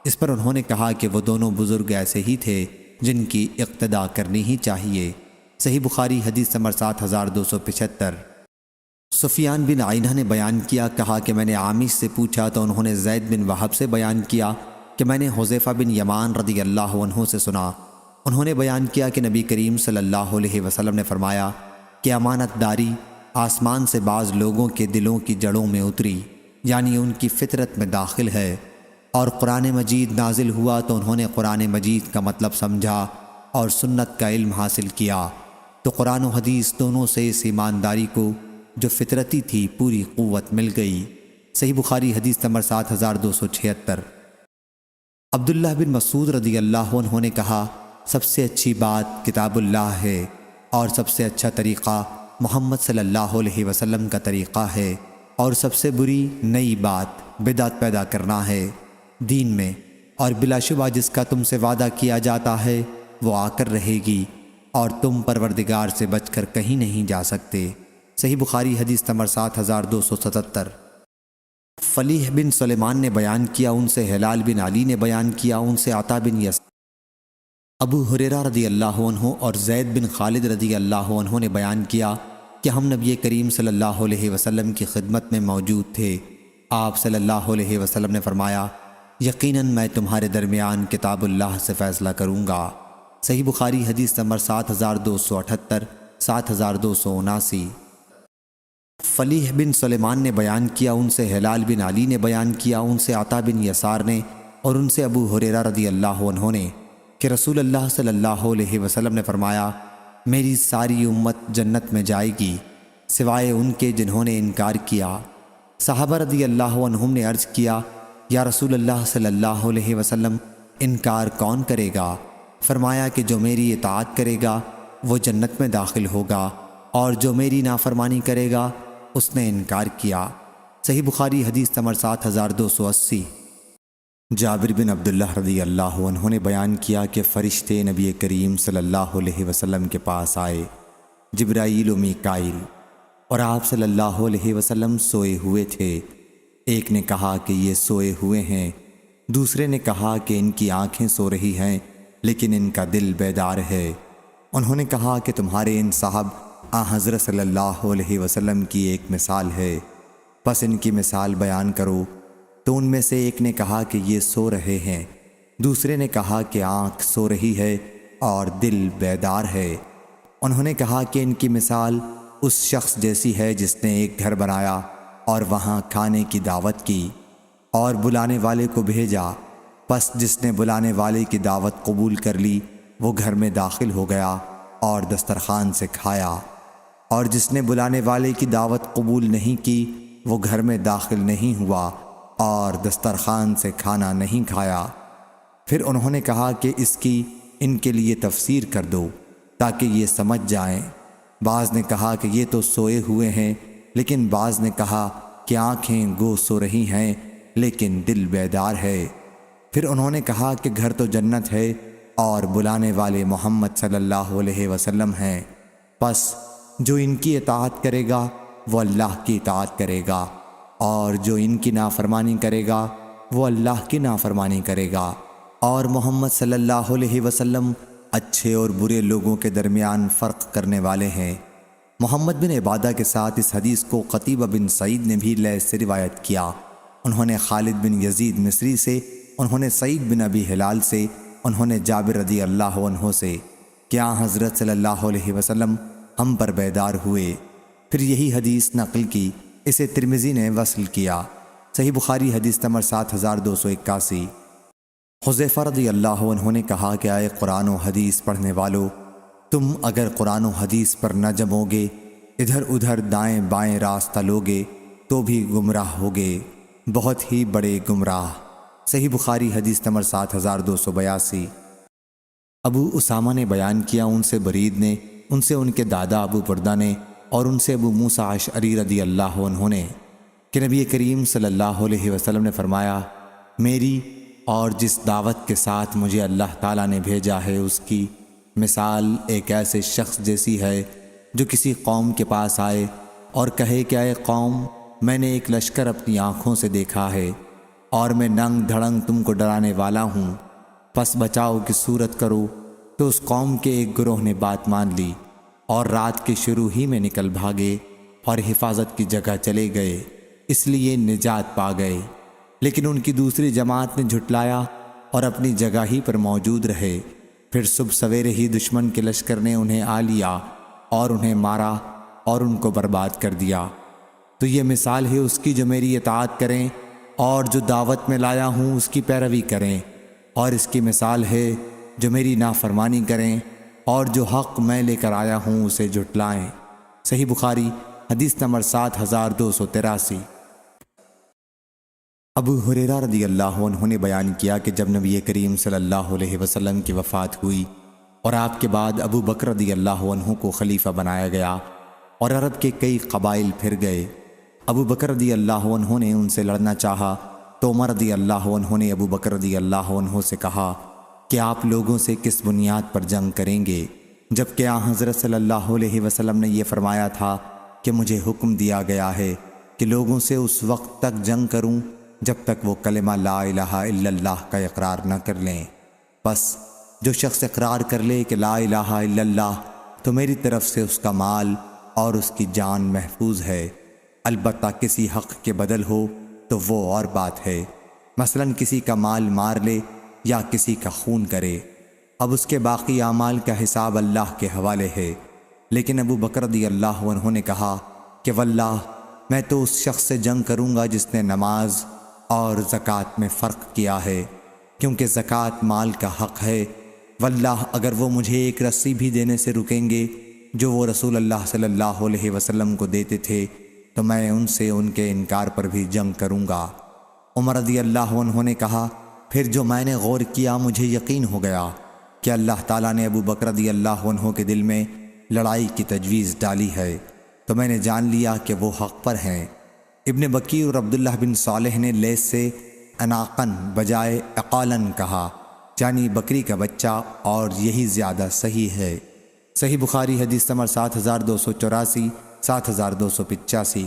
[SPEAKER 2] اس پر انہوں نے کہا کہ وہ دونوں بزرگ ایسے ہی تھے جن کی اقتداء کرنی ہی چاہیے۔ صحیح بخاری حدیث نمبر 7275۔ سفیان بن عینہ نے بیان کیا، کہا کہ میں نے عامش سے پوچھا تو انہوں نے زید بن وہب سے بیان کیا کہ میں نے حذیفہ بن یمان رضی اللہ عنہ سے سنا، انہوں نے بیان کیا کہ نبی کریم صلی اللہ علیہ وسلم نے فرمایا کہ امانت داری آسمان سے بعض لوگوں کے دلوں کی جڑوں میں اتری، یعنی ان کی فطرت میں داخل ہے، اور قرآن مجید نازل ہوا تو انہوں نے قرآن مجید کا مطلب سمجھا اور سنت کا علم حاصل کیا، تو قرآن و حدیث دونوں سے اس ایمانداری کو جو فطرتی تھی پوری قوت مل گئی۔ صحیح بخاری حدیث نمبر 7276۔ عبداللہ بن مسعود رضی اللہ عنہ نے کہا، سب سے اچھی بات کتاب اللہ ہے اور سب سے اچھا طریقہ محمد صلی اللہ علیہ وسلم کا طریقہ ہے، اور سب سے بری نئی بات بدعت پیدا کرنا ہے دین میں، اور بلا شبہ جس کا تم سے وعدہ کیا جاتا ہے وہ آ کر رہے گی، اور تم پروردگار سے بچ کر کہیں نہیں جا سکتے۔ صحیح بخاری حدیث نمبر 7277۔ فلیح بن سلیمان نے بیان کیا، ان سے ہلال بن علی نے بیان کیا، ان سے عطا بن یس ابو ہریرہ رضی اللہ عنہ اور زید بن خالد رضی اللہ عنہ نے بیان کیا کہ ہم نبی کریم صلی اللہ علیہ وسلم کی خدمت میں موجود تھے۔ آپ صلی اللہ علیہ وسلم نے فرمایا، یقیناً میں تمہارے درمیان کتاب اللہ سے فیصلہ کروں گا۔ صحیح بخاری حدیث نمبر 7278، 7279۔ فلیح بن سلیمان نے بیان کیا، ان سے ہلال بن علی نے بیان کیا، ان سے عطا بن یسار نے اور ان سے ابو ہریرہ رضی اللہ عنہ نے کہ رسول اللہ صلی اللہ علیہ وسلم نے فرمایا، میری ساری امت جنت میں جائے گی سوائے ان کے جنہوں نے انکار کیا۔ صحابہ رضی اللہ عنہم نے عرض کیا، یا رسول اللہ صلی اللہ علیہ وسلم انکار کون کرے گا؟ فرمایا کہ جو میری اطاعت کرے گا وہ جنت میں داخل ہوگا، اور جو میری نافرمانی کرے گا اس نے انکار کیا۔ صحیح بخاری حدیث نمبر 7280۔ جابر بن عبداللہ رضی اللہ عنہ نے بیان کیا کہ فرشتے نبی کریم صلی اللہ علیہ وسلم کے پاس آئے، جبرائیل و میکائیل، اور آپ صلی اللہ علیہ وسلم سوئے ہوئے تھے۔ ایک نے کہا کہ یہ سوئے ہوئے ہیں، دوسرے نے کہا کہ ان کی آنکھیں سو رہی ہیں لیکن ان کا دل بیدار ہے۔ انہوں نے کہا کہ تمہارے ان صاحب حضرت صلی اللہ علیہ وسلم کی ایک مثال ہے، پس ان کی مثال بیان کرو۔ تو ان میں سے ایک نے کہا کہ یہ سو رہے ہیں، دوسرے نے کہا کہ آنکھ سو رہی ہے اور دل بیدار ہے۔ انہوں نے کہا کہ ان کی مثال اس شخص جیسی ہے جس نے ایک گھر بنایا اور وہاں کھانے کی دعوت کی اور بلانے والے کو بھیجا، پس جس نے بلانے والے کی دعوت قبول کر لی وہ گھر میں داخل ہو گیا اور دسترخوان سے کھایا، اور جس نے بلانے والے کی دعوت قبول نہیں کی وہ گھر میں داخل نہیں ہوا اور دسترخوان سے کھانا نہیں کھایا۔ پھر انہوں نے کہا کہ اس کی ان کے لیے تفسیر کر دو تاکہ یہ سمجھ جائیں۔ بعض نے کہا کہ یہ تو سوئے ہوئے ہیں، لیکن بعض نے کہا کہ آنکھیں گو سو رہی ہیں لیکن دل بیدار ہے۔ پھر انہوں نے کہا کہ گھر تو جنت ہے اور بلانے والے محمد صلی اللہ علیہ وسلم ہیں، پس جو ان کی اطاعت کرے گا وہ اللہ کی اطاعت کرے گا، اور جو ان کی نافرمانی کرے گا وہ اللہ کی نافرمانی کرے گا، اور محمد صلی اللہ علیہ وسلم اچھے اور برے لوگوں کے درمیان فرق کرنے والے ہیں۔ محمد بن عبادہ کے ساتھ اس حدیث کو قتیبہ بن سعید نے بھی لیث سے روایت کیا۔ انہوں نے خالد بن یزید مصری سے، انہوں نے سعید بن ابی ہلال سے، انہوں نے جابر رضی اللہ عنہ سے کہ حضرت صلی اللہ علیہ وسلم ہم پر بیدار ہوئے، پھر یہی حدیث نقل کی۔ اسے ترمذی نے وصل کیا۔ صحیح بخاری حدیث نمبر 7281۔ حذیفہ رضی اللہ عنہ نے کہا کہ اے قرآن و حدیث پڑھنے والو، تم اگر قرآن و حدیث پر نہ جمو گے، ادھر ادھر دائیں بائیں راستہ لوگے تو بھی گمراہ ہوگے، بہت ہی بڑے گمراہ۔ صحیح بخاری حدیث نمبر 7282۔ ابو اسامہ نے بیان کیا، ان سے برید نے، ان سے ان کے دادا ابو بردہ نے، اور ان سے ابو موسیٰ اشعری رضی اللہ عنہ نے کہ نبی کریم صلی اللہ علیہ وسلم نے فرمایا، میری اور جس دعوت کے ساتھ مجھے اللہ تعالیٰ نے بھیجا ہے اس کی مثال ایک ایسے شخص جیسی ہے جو کسی قوم کے پاس آئے اور کہے کہ اے قوم، میں نے ایک لشکر اپنی آنکھوں سے دیکھا ہے اور میں ننگ دھڑنگ تم کو ڈرانے والا ہوں، پس بچاؤ کی صورت کرو۔ تو اس قوم کے ایک گروہ نے بات مان لی اور رات کے شروع ہی میں نکل بھاگے اور حفاظت کی جگہ چلے گئے، اس لیے نجات پا گئے۔ لیکن ان کی دوسری جماعت نے جھٹلایا اور اپنی جگہ ہی پر موجود رہے۔ پھر صبح سویرے ہی دشمن کے لشکر نے انہیں آ لیا اور انہیں مارا اور ان کو برباد کر دیا۔ تو یہ مثال ہے اس کی جو میری اطاعت کریں اور جو دعوت میں لایا ہوں اس کی پیروی کریں، اور اس کی مثال ہے جو میری نافرمانی کریں
[SPEAKER 1] اور جو حق میں لے کر آیا ہوں اسے جھٹلائیں۔ صحیح بخاری حدیث نمبر 7283۔ ابو ہریرہ رضی اللہ عنہ نے بیان کیا کہ جب نبی کریم صلی اللہ علیہ وسلم کی وفات ہوئی اور آپ کے بعد ابو بکر رضی اللہ عنہ کو خلیفہ بنایا گیا اور عرب کے کئی قبائل پھر گئے، ابو بکر رضی اللہ عنہ نے ان سے لڑنا چاہا تو عمر رضی اللہ عنہ نے ابو بکر رضی اللہ عنہ سے کہا کہ آپ لوگوں سے کس بنیاد پر جنگ کریں گے، جبکہ حضرت صلی اللہ علیہ وسلم نے یہ فرمایا تھا کہ مجھے حکم دیا گیا ہے کہ لوگوں سے اس وقت تک جنگ کروں جب تک وہ کلمہ لا الہ الا اللہ کا اقرار نہ کر لیں۔ بس جو شخص اقرار کر لے کہ لا الہ الا اللہ تو میری طرف سے اس کا مال اور اس کی جان محفوظ ہے، البتہ کسی حق کے بدل ہو تو وہ اور بات ہے، مثلا کسی کا مال مار لے یا کسی کا خون کرے، اب اس کے باقی اعمال کا حساب اللہ کے حوالے ہے۔ لیکن ابو بکر رضی اللہ عنہ نے کہا کہ واللہ میں تو اس شخص سے جنگ کروں گا جس نے نماز اور زکوٰۃ میں فرق کیا ہے، کیونکہ زکوٰۃ مال کا حق ہے، واللہ اگر وہ مجھے ایک رسی بھی دینے سے رکیں گے جو وہ رسول اللہ صلی اللہ علیہ وسلم کو دیتے تھے تو میں ان سے ان کے انکار پر بھی جنگ کروں گا۔ عمر رضی اللہ عنہ نے کہا پھر جو میں نے غور کیا مجھے یقین ہو گیا کہ اللہ تعالیٰ نے ابو بکر رضی اللہ عنہ کے دل میں لڑائی کی تجویز ڈالی ہے، تو میں نے جان لیا کہ وہ حق پر ہیں۔ ابن بکی اور عبداللہ بن صالح نے لیث سے اناقن بجائے اقالن کہا، یعنی بکری کا بچہ، اور یہی زیادہ صحیح ہے۔ صحیح بخاری حدیث نمبر 7284، 7285۔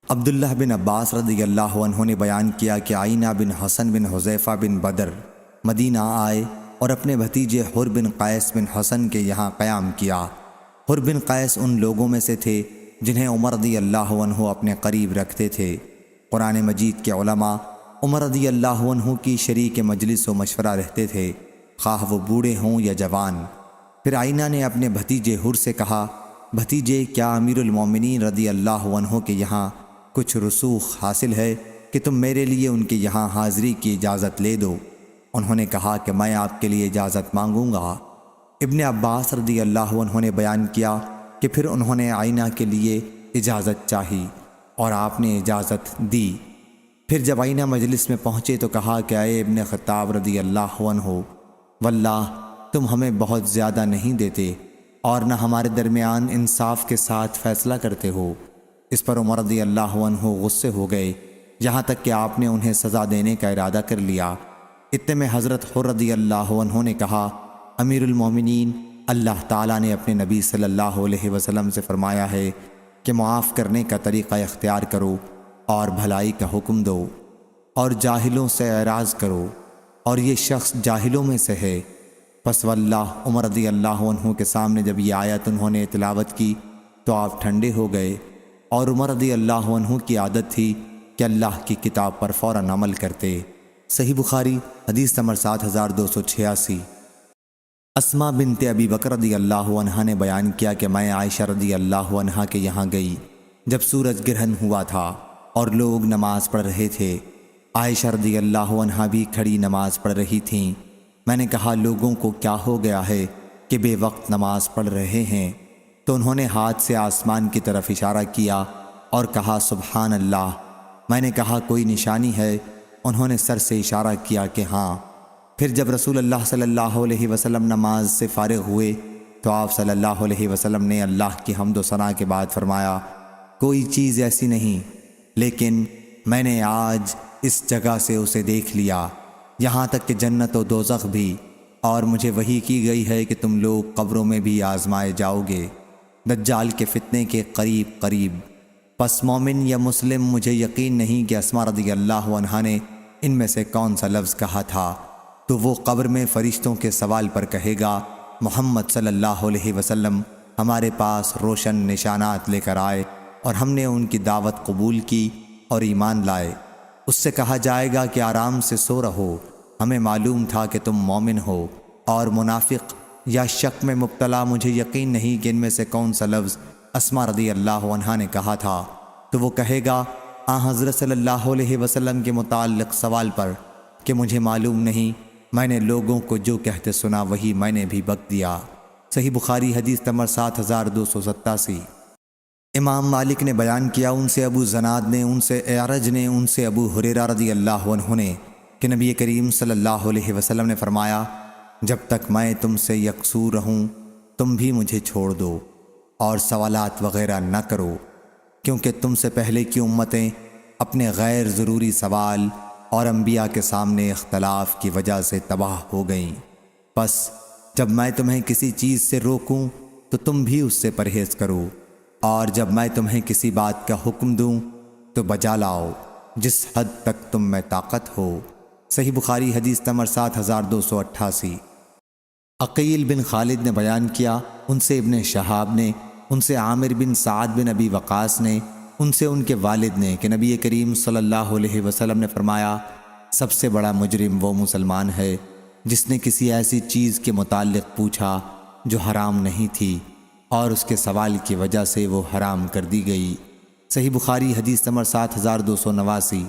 [SPEAKER 1] عبداللہ بن عباس رضی اللہ عنہ نے بیان کیا کہ آئینہ بن حسن بن حذیفہ بن بدر مدینہ آئے اور اپنے بھتیجے حر بن قیس بن حسن کے یہاں قیام کیا۔ حر بن قیس ان لوگوں میں سے تھے جنہیں عمر رضی اللہ عنہ اپنے قریب رکھتے تھے۔ قرآن مجید کے علماء عمر رضی اللہ عنہ کی شریک مجلس و مشورہ رہتے تھے، خواہ وہ بوڑھے ہوں یا جوان۔ پھر آئینہ نے اپنے بھتیجے حر سے کہا، بھتیجے کیا امیر المومنین رضی اللہ عنہ کے یہاں کچھ رسوخ حاصل ہے کہ تم میرے لیے ان کے یہاں حاضری کی اجازت لے دو؟ انہوں نے کہا کہ میں آپ کے لیے اجازت مانگوں گا۔ ابن عباس رضی اللہ عنہ نے بیان کیا کہ پھر انہوں نے آئینہ کے لیے اجازت چاہی اور آپ نے اجازت دی۔ پھر جب آئینہ مجلس میں پہنچے تو کہا کہ اے ابن خطاب رضی اللہ عنہ، واللہ تم ہمیں بہت زیادہ نہیں دیتے اور نہ ہمارے درمیان انصاف کے ساتھ فیصلہ کرتے ہو۔ اس پر عمر رضی اللہ عنہ غصے ہو گئے، یہاں تک کہ آپ نے انہیں سزا دینے کا ارادہ کر لیا۔ اتنے میں حضرت حر رضی اللہ عنہ نے کہا، امیر المومنین، اللہ تعالیٰ نے اپنے نبی صلی اللہ علیہ وسلم سے فرمایا ہے کہ معاف کرنے کا طریقہ اختیار کرو اور بھلائی کا حکم دو اور جاہلوں سے اعراض کرو، اور یہ شخص جاہلوں میں سے ہے۔ پس واللہ عمر رضی اللہ عنہ کے سامنے جب یہ آیت انہوں نے تلاوت کی تو آپ ٹھنڈے ہو گئے، اور عمر رضی اللہ عنہ کی عادت تھی کہ اللہ کی کتاب پر فوراً عمل کرتے۔ صحیح بخاری حدیث نمبر 7286۔ اسماء بنت ابی بکر رضی اللہ عنہ نے بیان کیا کہ میں عائشہ رضی اللہ عنہ کے یہاں گئی جب سورج گرہن ہوا تھا اور لوگ نماز پڑھ رہے تھے۔ عائشہ رضی اللہ عنہ بھی کھڑی نماز پڑھ رہی تھیں۔ میں نے کہا لوگوں کو کیا ہو گیا ہے کہ بے وقت نماز پڑھ رہے ہیں؟ تو انہوں نے ہاتھ سے آسمان کی طرف اشارہ کیا اور کہا سبحان اللہ۔ میں نے کہا کوئی نشانی ہے؟ انہوں نے سر سے اشارہ کیا کہ ہاں۔ پھر جب رسول اللہ صلی اللہ علیہ وسلم نماز سے فارغ ہوئے تو آپ صلی اللہ علیہ وسلم نے اللہ کی حمد و ثنا کے بعد فرمایا، کوئی چیز ایسی نہیں لیکن میں نے آج اس جگہ سے اسے دیکھ لیا، یہاں تک کہ جنت و دوزخ بھی، اور مجھے وحی کی گئی ہے کہ تم لوگ قبروں میں بھی آزمائے جاؤ گے دجال کے فتنے کے قریب قریب۔ پس مومن یا مسلم مجھے یقین نہیں کہ اسماء رضی اللہ عنہا نے ان میں سے کون سا لفظ کہا تھا، تو وہ قبر میں فرشتوں کے سوال پر کہے گا محمد صلی اللہ علیہ وسلم ہمارے پاس روشن نشانات لے کر آئے اور ہم نے ان کی دعوت قبول کی اور ایمان لائے۔ اس سے کہا جائے گا کہ آرام سے سو رہو، ہمیں معلوم تھا کہ تم مومن ہو، اور منافق یا شک میں مبتلا مجھے یقین نہیں کہ ان میں سے کون سا لفظ اسماء رضی اللہ عنہا نے کہا تھا، تو وہ کہے گا حضرت صلی اللہ علیہ وسلم کے متعلق سوال پر کہ مجھے معلوم نہیں
[SPEAKER 2] میں نے لوگوں کو جو کہتے سنا وہی میں نے بھی بک دیا۔ صحیح بخاری حدیث نمبر 7287۔ امام مالک نے بیان کیا، ان سے ابو زناد نے، ان سے اعرج نے، ان سے ابو ہریرہ رضی اللہ عنہ نے کہ نبی کریم صلی اللہ علیہ وسلم نے فرمایا، جب تک میں تم سے یکسو رہوں تم بھی مجھے چھوڑ دو اور سوالات وغیرہ نہ کرو، کیونکہ تم سے پہلے کی امتیں اپنے غیر ضروری سوال اور انبیاء کے سامنے اختلاف کی وجہ سے تباہ ہو گئیں۔ بس جب میں تمہیں کسی چیز سے روکوں تو تم بھی اس سے پرہیز کرو، اور جب میں تمہیں کسی بات کا حکم دوں تو بجا لاؤ جس حد تک تم میں طاقت ہو۔ صحیح بخاری حدیث نمبر 7288۔ عقیل بن خالد نے بیان کیا، ان سے ابن شہاب نے، ان سے عامر بن سعد بن ابی وقاص نے، ان سے ان کے والد نے کہ نبی کریم صلی اللہ علیہ وسلم نے فرمایا، سب سے بڑا مجرم وہ مسلمان ہے جس نے کسی ایسی چیز کے متعلق پوچھا جو حرام نہیں تھی اور اس کے سوال کی وجہ سے وہ حرام کر دی گئی۔ صحیح بخاری حدیث نمبر 7289۔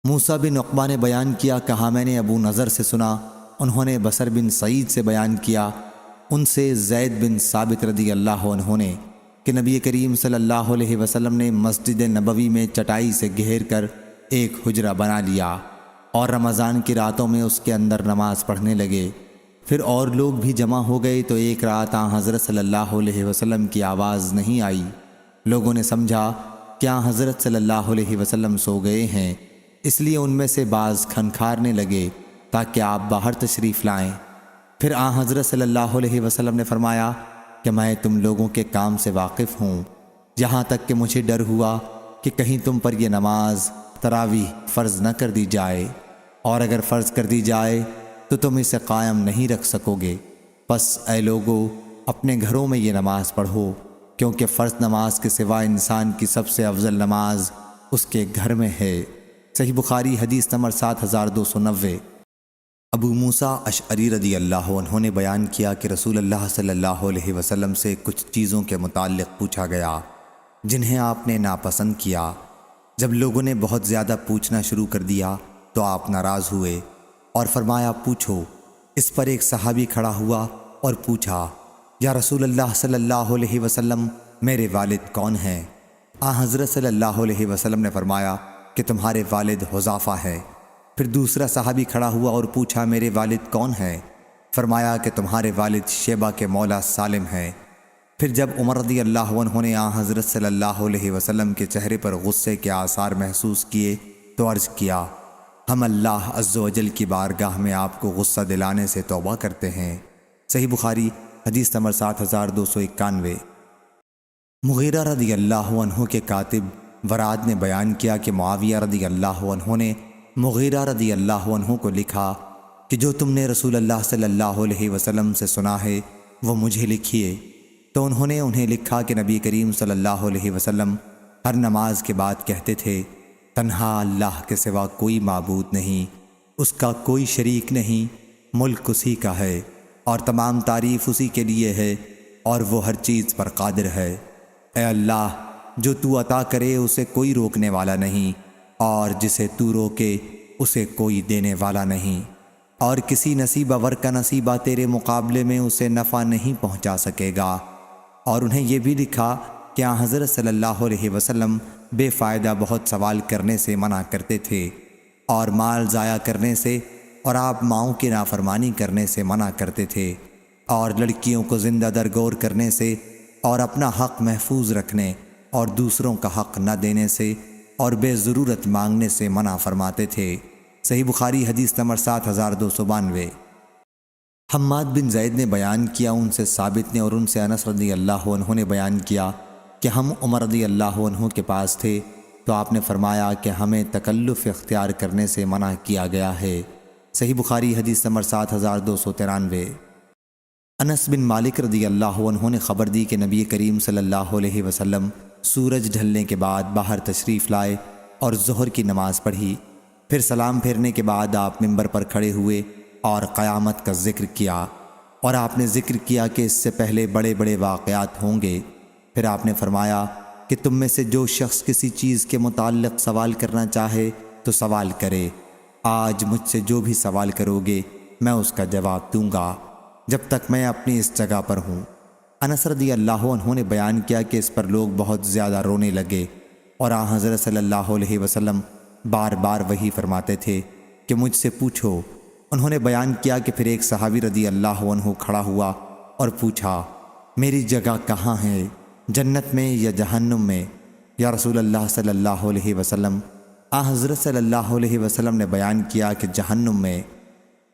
[SPEAKER 2] موسیٰ بن عقبہ نے بیان کیا، کہا میں نے ابو نضر سے سنا، انہوں نے بصر بن سعید سے بیان کیا، ان سے زید بن ثابت رضی اللہ عنہ نے کہ نبی کریم صلی اللہ علیہ وسلم نے مسجد نبوی میں چٹائی سے گھیر کر ایک حجرہ بنا لیا اور رمضان کی راتوں میں اس کے اندر نماز پڑھنے لگے۔ پھر اور لوگ بھی جمع ہو گئے تو ایک رات حضرت صلی اللہ علیہ وسلم کی آواز نہیں آئی۔ لوگوں نے سمجھا کہ حضرت صلی اللہ علیہ وسلم سو گئے ہیں، اس لیے ان میں سے بعض کھنکھارنے لگے تاکہ آپ باہر تشریف لائیں۔ پھر حضرت صلی اللہ علیہ وسلم نے فرمایا کہ میں تم لوگوں کے کام سے واقف ہوں، یہاں تک کہ مجھے ڈر ہوا کہ کہیں تم پر یہ نماز تراویح فرض نہ کر دی جائے، اور اگر فرض کر دی جائے تو تم اسے قائم نہیں رکھ سکو گے۔ پس اے لوگو، اپنے گھروں میں یہ نماز پڑھو، کیونکہ فرض نماز کے سوا انسان کی سب سے افضل نماز اس کے گھر میں ہے۔ صحیح بخاری حدیث نمبر 7290۔ ابو موسیٰ اشعری رضی اللہ عنہ نے بیان کیا کہ رسول اللہ صلی اللہ علیہ وسلم سے کچھ چیزوں کے متعلق پوچھا گیا جنہیں آپ نے ناپسند کیا۔ جب لوگوں نے بہت زیادہ پوچھنا شروع کر دیا تو آپ ناراض ہوئے اور فرمایا، پوچھو۔ اس پر ایک صحابی کھڑا ہوا اور پوچھا، یا رسول اللہ صلی اللہ علیہ وسلم، میرے والد کون ہیں؟ حضرت صلی اللہ علیہ وسلم نے فرمایا کہ تمہارے والد حذافہ ہے۔ پھر دوسرا صحابی کھڑا ہوا اور پوچھا، میرے والد کون ہیں؟ فرمایا کہ تمہارے والد شیبہ کے مولا سالم ہیں۔ پھر جب عمر رضی اللہ عنہ نے حضرت صلی اللہ علیہ وسلم کے چہرے پر غصے کے آثار محسوس کیے تو عرض کیا، ہم اللہ عز و جل کی بارگاہ میں آپ کو غصہ دلانے سے توبہ کرتے ہیں۔ صحیح بخاری حدیث نمبر 7291۔ مغیرہ رضی اللہ عنہ کے کاتب وراد نے بیان کیا کہ معاویہ رضی اللہ عنہ نے مغیرہ رضی اللہ عنہ کو لکھا کہ جو تم نے رسول اللہ صلی اللہ علیہ وسلم سے سنا ہے وہ مجھے لکھیے۔ تو انہوں نے انہیں لکھا کہ نبی کریم صلی اللہ علیہ وسلم ہر نماز کے بعد کہتے تھے، تنہا اللہ کے سوا کوئی معبود نہیں، اس کا کوئی شریک نہیں، ملک اسی کا ہے اور تمام تعریف اسی کے لیے ہے اور وہ ہر چیز پر قادر ہے۔ اے اللہ، جو تو عطا کرے اسے کوئی روکنے والا نہیں، اور جسے تو روکے اسے کوئی دینے والا نہیں، اور کسی نصیبہ ور کا نصیبہ تیرے مقابلے میں اسے نفع نہیں پہنچا سکے گا۔ اور انہیں یہ بھی لکھا کہ حضرت صلی اللہ علیہ وسلم بے فائدہ بہت سوال کرنے سے منع کرتے تھے اور مال ضائع کرنے سے، اور آپ ماؤں کی نافرمانی کرنے سے منع کرتے تھے، اور لڑکیوں کو زندہ درگور کرنے سے، اور اپنا حق محفوظ رکھنے اور دوسروں کا حق نہ دینے سے، اور بے ضرورت مانگنے سے منع فرماتے تھے۔ صحیح بخاری حدیث نمبر 7292۔ حماد بن زید نے بیان کیا، ان سے ثابت نے اور ان سے انس رضی اللہ عنہ نے بیان کیا کہ ہم عمر رضی اللہ عنہ کے پاس تھے تو آپ نے فرمایا کہ ہمیں تکلف اختیار کرنے سے منع کیا گیا ہے۔ صحیح بخاری حدیث نمبر 7293۔ انس بن مالک رضی اللہ عنہ نے خبر دی کہ نبی کریم صلی اللہ علیہ وسلم سورج ڈھلنے کے بعد باہر تشریف لائے اور ظہر کی نماز پڑھی۔ پھر سلام پھیرنے کے بعد آپ منبر پر کھڑے ہوئے اور قیامت کا ذکر کیا، اور آپ نے ذکر کیا کہ اس سے پہلے بڑے بڑے واقعات ہوں گے۔ پھر آپ نے فرمایا کہ تم میں سے جو شخص کسی چیز کے متعلق سوال کرنا چاہے تو سوال کرے۔ آج مجھ سے جو بھی سوال کرو گے
[SPEAKER 1] میں اس کا جواب دوں گا جب تک میں اپنی اس جگہ پر ہوں۔ انس رضی اللہ عنہ نے بیان کیا کہ اس پر لوگ بہت زیادہ رونے لگے اور آن حضرت صلی اللہ علیہ وسلم بار بار وہی فرماتے تھے کہ مجھ سے پوچھو۔ انہوں نے بیان کیا کہ پھر ایک صحابی رضی اللہ عنہ کھڑا ہوا اور پوچھا، میری جگہ کہاں ہے، جنت میں یا جہنم میں؟ یا رسول اللہ صلی اللہ علیہ وسلم؟ آن حضرت صلی اللہ علیہ وسلم نے بیان کیا کہ جہنم میں۔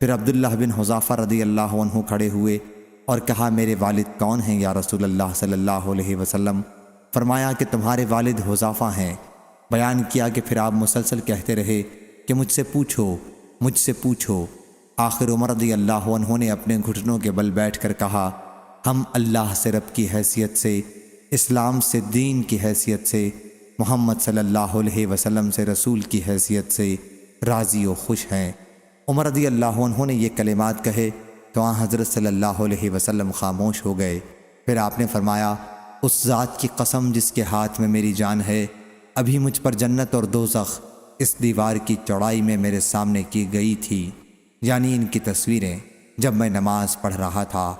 [SPEAKER 1] پھر عبداللہ بن حذافہ رضی اللہ عنہ کھڑے ہوئے اور کہا، میرے والد کون ہیں یا رسول اللہ صلی اللہ علیہ وسلم؟ فرمایا کہ تمہارے والد حذافہ ہیں۔ بیان کیا کہ پھر آپ مسلسل کہتے رہے کہ مجھ سے پوچھو، مجھ سے پوچھو۔ آخر عمر رضی اللہ عنہ نے اپنے گھٹنوں کے بل بیٹھ کر کہا، ہم اللہ سے رب کی حیثیت سے، اسلام سے دین کی حیثیت سے، محمد صلی اللہ علیہ وسلم سے رسول کی حیثیت سے راضی و خوش ہیں۔ عمر رضی اللہ عنہ نے یہ کلمات کہے تو آن حضرت صلی اللہ علیہ وسلم خاموش ہو گئے۔ پھر آپ نے فرمایا، اس ذات کی قسم جس کے ہاتھ میں میری جان ہے، ابھی مجھ پر جنت اور دوزخ اس دیوار کی چوڑائی میں میرے سامنے کی گئی تھی، یعنی ان کی تصویریں، جب میں نماز پڑھ رہا تھا۔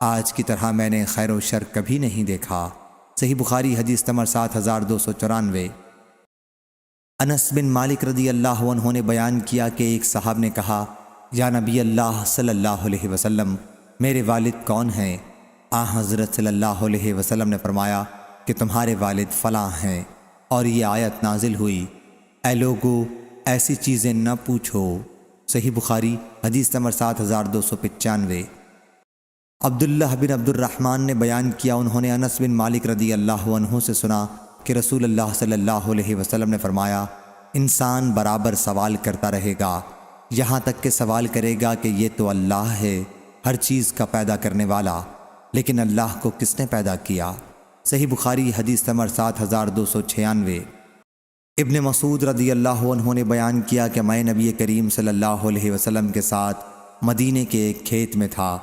[SPEAKER 1] آج کی طرح میں نے خیر و شر کبھی نہیں دیکھا۔ صحیح بخاری حدیث نمبر 7294۔ انس بن مالک رضی اللہ عنہ نے بیان کیا کہ ایک صاحب نے کہا، یا نبی اللہ صلی اللہ علیہ وسلم، میرے والد کون ہیں؟ آن حضرت صلی اللہ علیہ وسلم نے فرمایا کہ تمہارے والد فلاں ہیں، اور یہ آیت نازل ہوئی، اے لوگو ایسی چیزیں نہ پوچھو۔ صحیح بخاری حدیث نمبر 7295۔ عبداللہ بن عبد الرحمن نے بیان کیا، انہوں نے انس بن مالک رضی اللہ عنہ سے سنا کہ رسول اللہ صلی اللہ علیہ وسلم نے فرمایا، انسان برابر سوال کرتا رہے گا یہاں تک کہ سوال کرے گا کہ یہ تو اللہ ہے، ہر چیز کا پیدا کرنے والا، لیکن اللہ کو کس نے پیدا کیا؟ صحیح بخاری حدیث نمبر 7296۔ ابن مسعود رضی اللہ عنہ نے بیان کیا کہ میں نبی کریم صلی اللہ علیہ وسلم کے ساتھ مدینے کے ایک کھیت میں تھا۔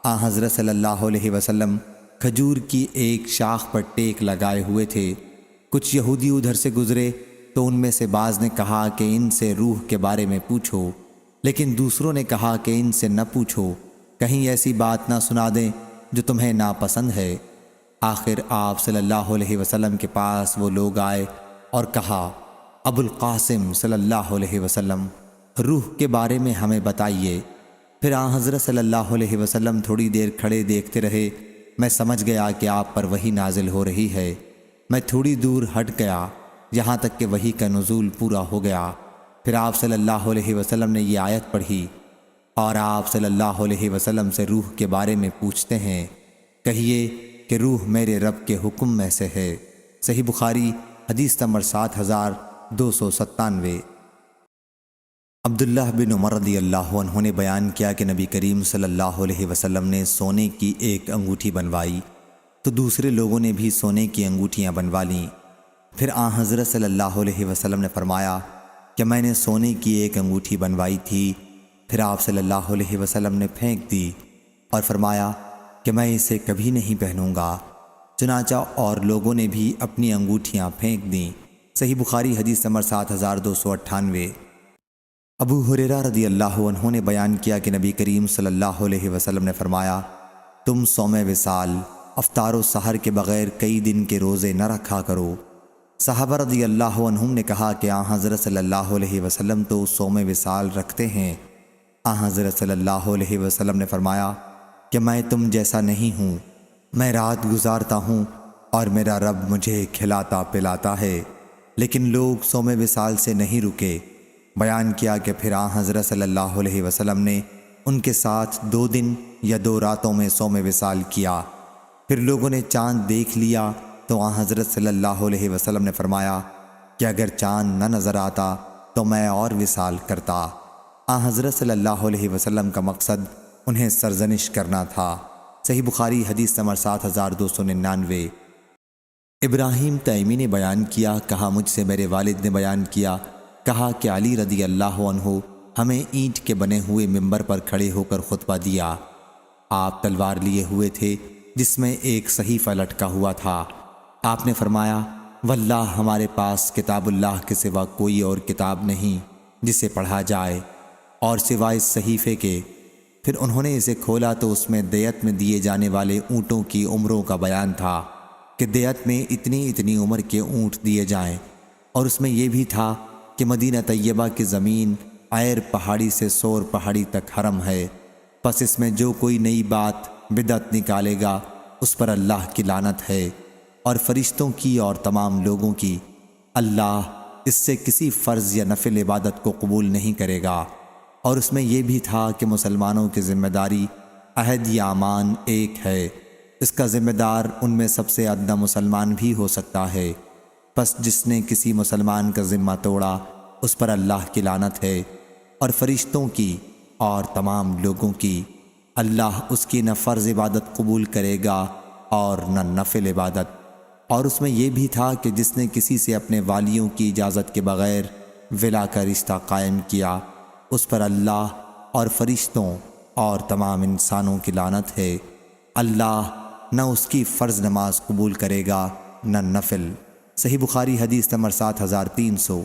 [SPEAKER 1] آن حضرت صلی اللہ علیہ وسلم کھجور کی ایک شاخ پر ٹیک لگائے ہوئے تھے۔ کچھ یہودی ادھر سے گزرے تو ان میں سے بعض نے کہا کہ ان سے روح کے بارے میں پوچھو، لیکن دوسروں نے کہا کہ ان سے نہ پوچھو، کہیں ایسی بات نہ سنا دیں جو تمہیں ناپسند ہے۔ آخر آپ صلی اللہ علیہ وسلم کے پاس وہ لوگ آئے اور کہا، ابو القاسم صلی اللہ علیہ وسلم، روح کے بارے میں ہمیں بتائیے۔ پھر آن حضرت صلی اللہ علیہ وسلم تھوڑی دیر کھڑے دیکھتے رہے۔ میں سمجھ گیا کہ آپ پر وحی نازل ہو رہی ہے۔ میں تھوڑی دور ہٹ گیا یہاں تک کہ وحی کا نزول پورا ہو گیا۔ پھر آپ صلی اللہ علیہ وسلم نے یہ آیت پڑھی، اور آپ صلی اللہ علیہ وسلم سے روح کے بارے میں پوچھتے ہیں، کہیے کہ روح میرے رب کے حکم میں سے ہے۔ صحیح بخاری حدیث نمبر 7297۔ عبداللہ بن عمر رضی اللہ عنہ نے بیان کیا کہ نبی کریم صلی اللہ علیہ وسلم نے سونے کی ایک انگوٹھی بنوائی تو دوسرے لوگوں نے بھی سونے کی انگوٹھیاں بنوا لیں۔ پھر آن حضرت صلی اللہ علیہ وسلم نے فرمایا کہ میں نے سونے کی ایک انگوٹھی بنوائی تھی، پھر آپ صلی اللہ علیہ وسلم نے پھینک دی اور فرمایا کہ میں اسے کبھی نہیں پہنوں گا۔ چنانچہ اور لوگوں نے بھی اپنی انگوٹھیاں پھینک دیں۔ صحیح بخاری حدیث نمبر 7298۔ ابو ہریرہ رضی اللہ عنہ نے بیان کیا کہ نبی کریم صلی اللہ علیہ وسلم نے فرمایا، تم صوم وصال، افطار و سحر کے بغیر کئی دن کے روزے نہ رکھا کرو۔ صحابہ رضی اللہ عنہم نے کہا کہ آن حضرت صلی اللہ علیہ وسلم تو صوم وصال رکھتے ہیں۔ آن حضرت صلی اللہ علیہ وسلم نے فرمایا کہ میں تم جیسا نہیں ہوں، میں رات گزارتا ہوں اور میرا رب مجھے کھلاتا پلاتا ہے، لیکن لوگ صوم وصال سے نہیں رکے۔ بیان کیا کہ پھر آن حضرت صلی اللہ علیہ وسلم نے ان کے ساتھ 2 دن یا 2 راتوں میں صوم وصال کیا۔ پھر لوگوں نے چاند دیکھ لیا تو آن حضرت صلی اللہ علیہ وسلم نے فرمایا کہ اگر چاند نہ نظر آتا تو میں اور وصال کرتا۔ آن حضرت صلی اللہ علیہ وسلم کا مقصد انہیں سرزنش کرنا تھا۔ صحیح بخاری حدیث نمبر 7299۔ ابراہیم تیمی نے بیان کیا، کہا مجھ سے میرے والد نے بیان کیا، کہا کہ علی رضی اللہ عنہ ہمیں اینٹ کے بنے ہوئے ممبر پر کھڑے ہو کر خطبہ دیا۔ آپ تلوار لیے ہوئے تھے جس میں ایک صحیفہ لٹکا ہوا تھا۔ آپ نے فرمایا، واللہ ہمارے پاس کتاب اللہ کے سوا کوئی اور کتاب نہیں جسے پڑھا جائے، اور سوائے اس صحیفے کے پھر انہوں نے اسے کھولا تو اس میں دیت میں دیے جانے والے اونٹوں کی عمروں کا بیان تھا کہ دیت میں اتنی اتنی عمر کے اونٹ دیے جائیں، اور اس میں یہ بھی تھا کہ مدینہ طیبہ کی زمین عیر پہاڑی سے سور پہاڑی تک حرم ہے، پس اس میں جو کوئی نئی بات بدعت نکالے گا اس پر اللہ کی لعنت ہے، اور فرشتوں کی اور تمام لوگوں کی۔ اللہ اس سے کسی فرض یا نفل عبادت کو قبول نہیں کرے گا۔ اور اس میں یہ بھی تھا کہ مسلمانوں کی ذمہ داری عہد یا امان ایک ہے، اس کا ذمہ دار ان میں سب سے ادنیٰ مسلمان بھی ہو سکتا ہے، پس جس نے کسی مسلمان کا ذمہ توڑا اس پر اللہ کی لعنت ہے، اور فرشتوں کی اور تمام لوگوں کی۔ اللہ اس کی نہ فرض عبادت قبول کرے گا اور نہ نفل عبادت۔ اور اس میں یہ بھی تھا کہ جس نے کسی سے اپنے والیوں کی اجازت کے بغیر ولا کا رشتہ قائم کیا اس پر اللہ اور فرشتوں اور تمام انسانوں کی لعنت ہے۔ اللہ نہ اس کی فرض نماز قبول کرے گا نہ نفل۔ صحیح بخاری حدیث نمبر 7300۔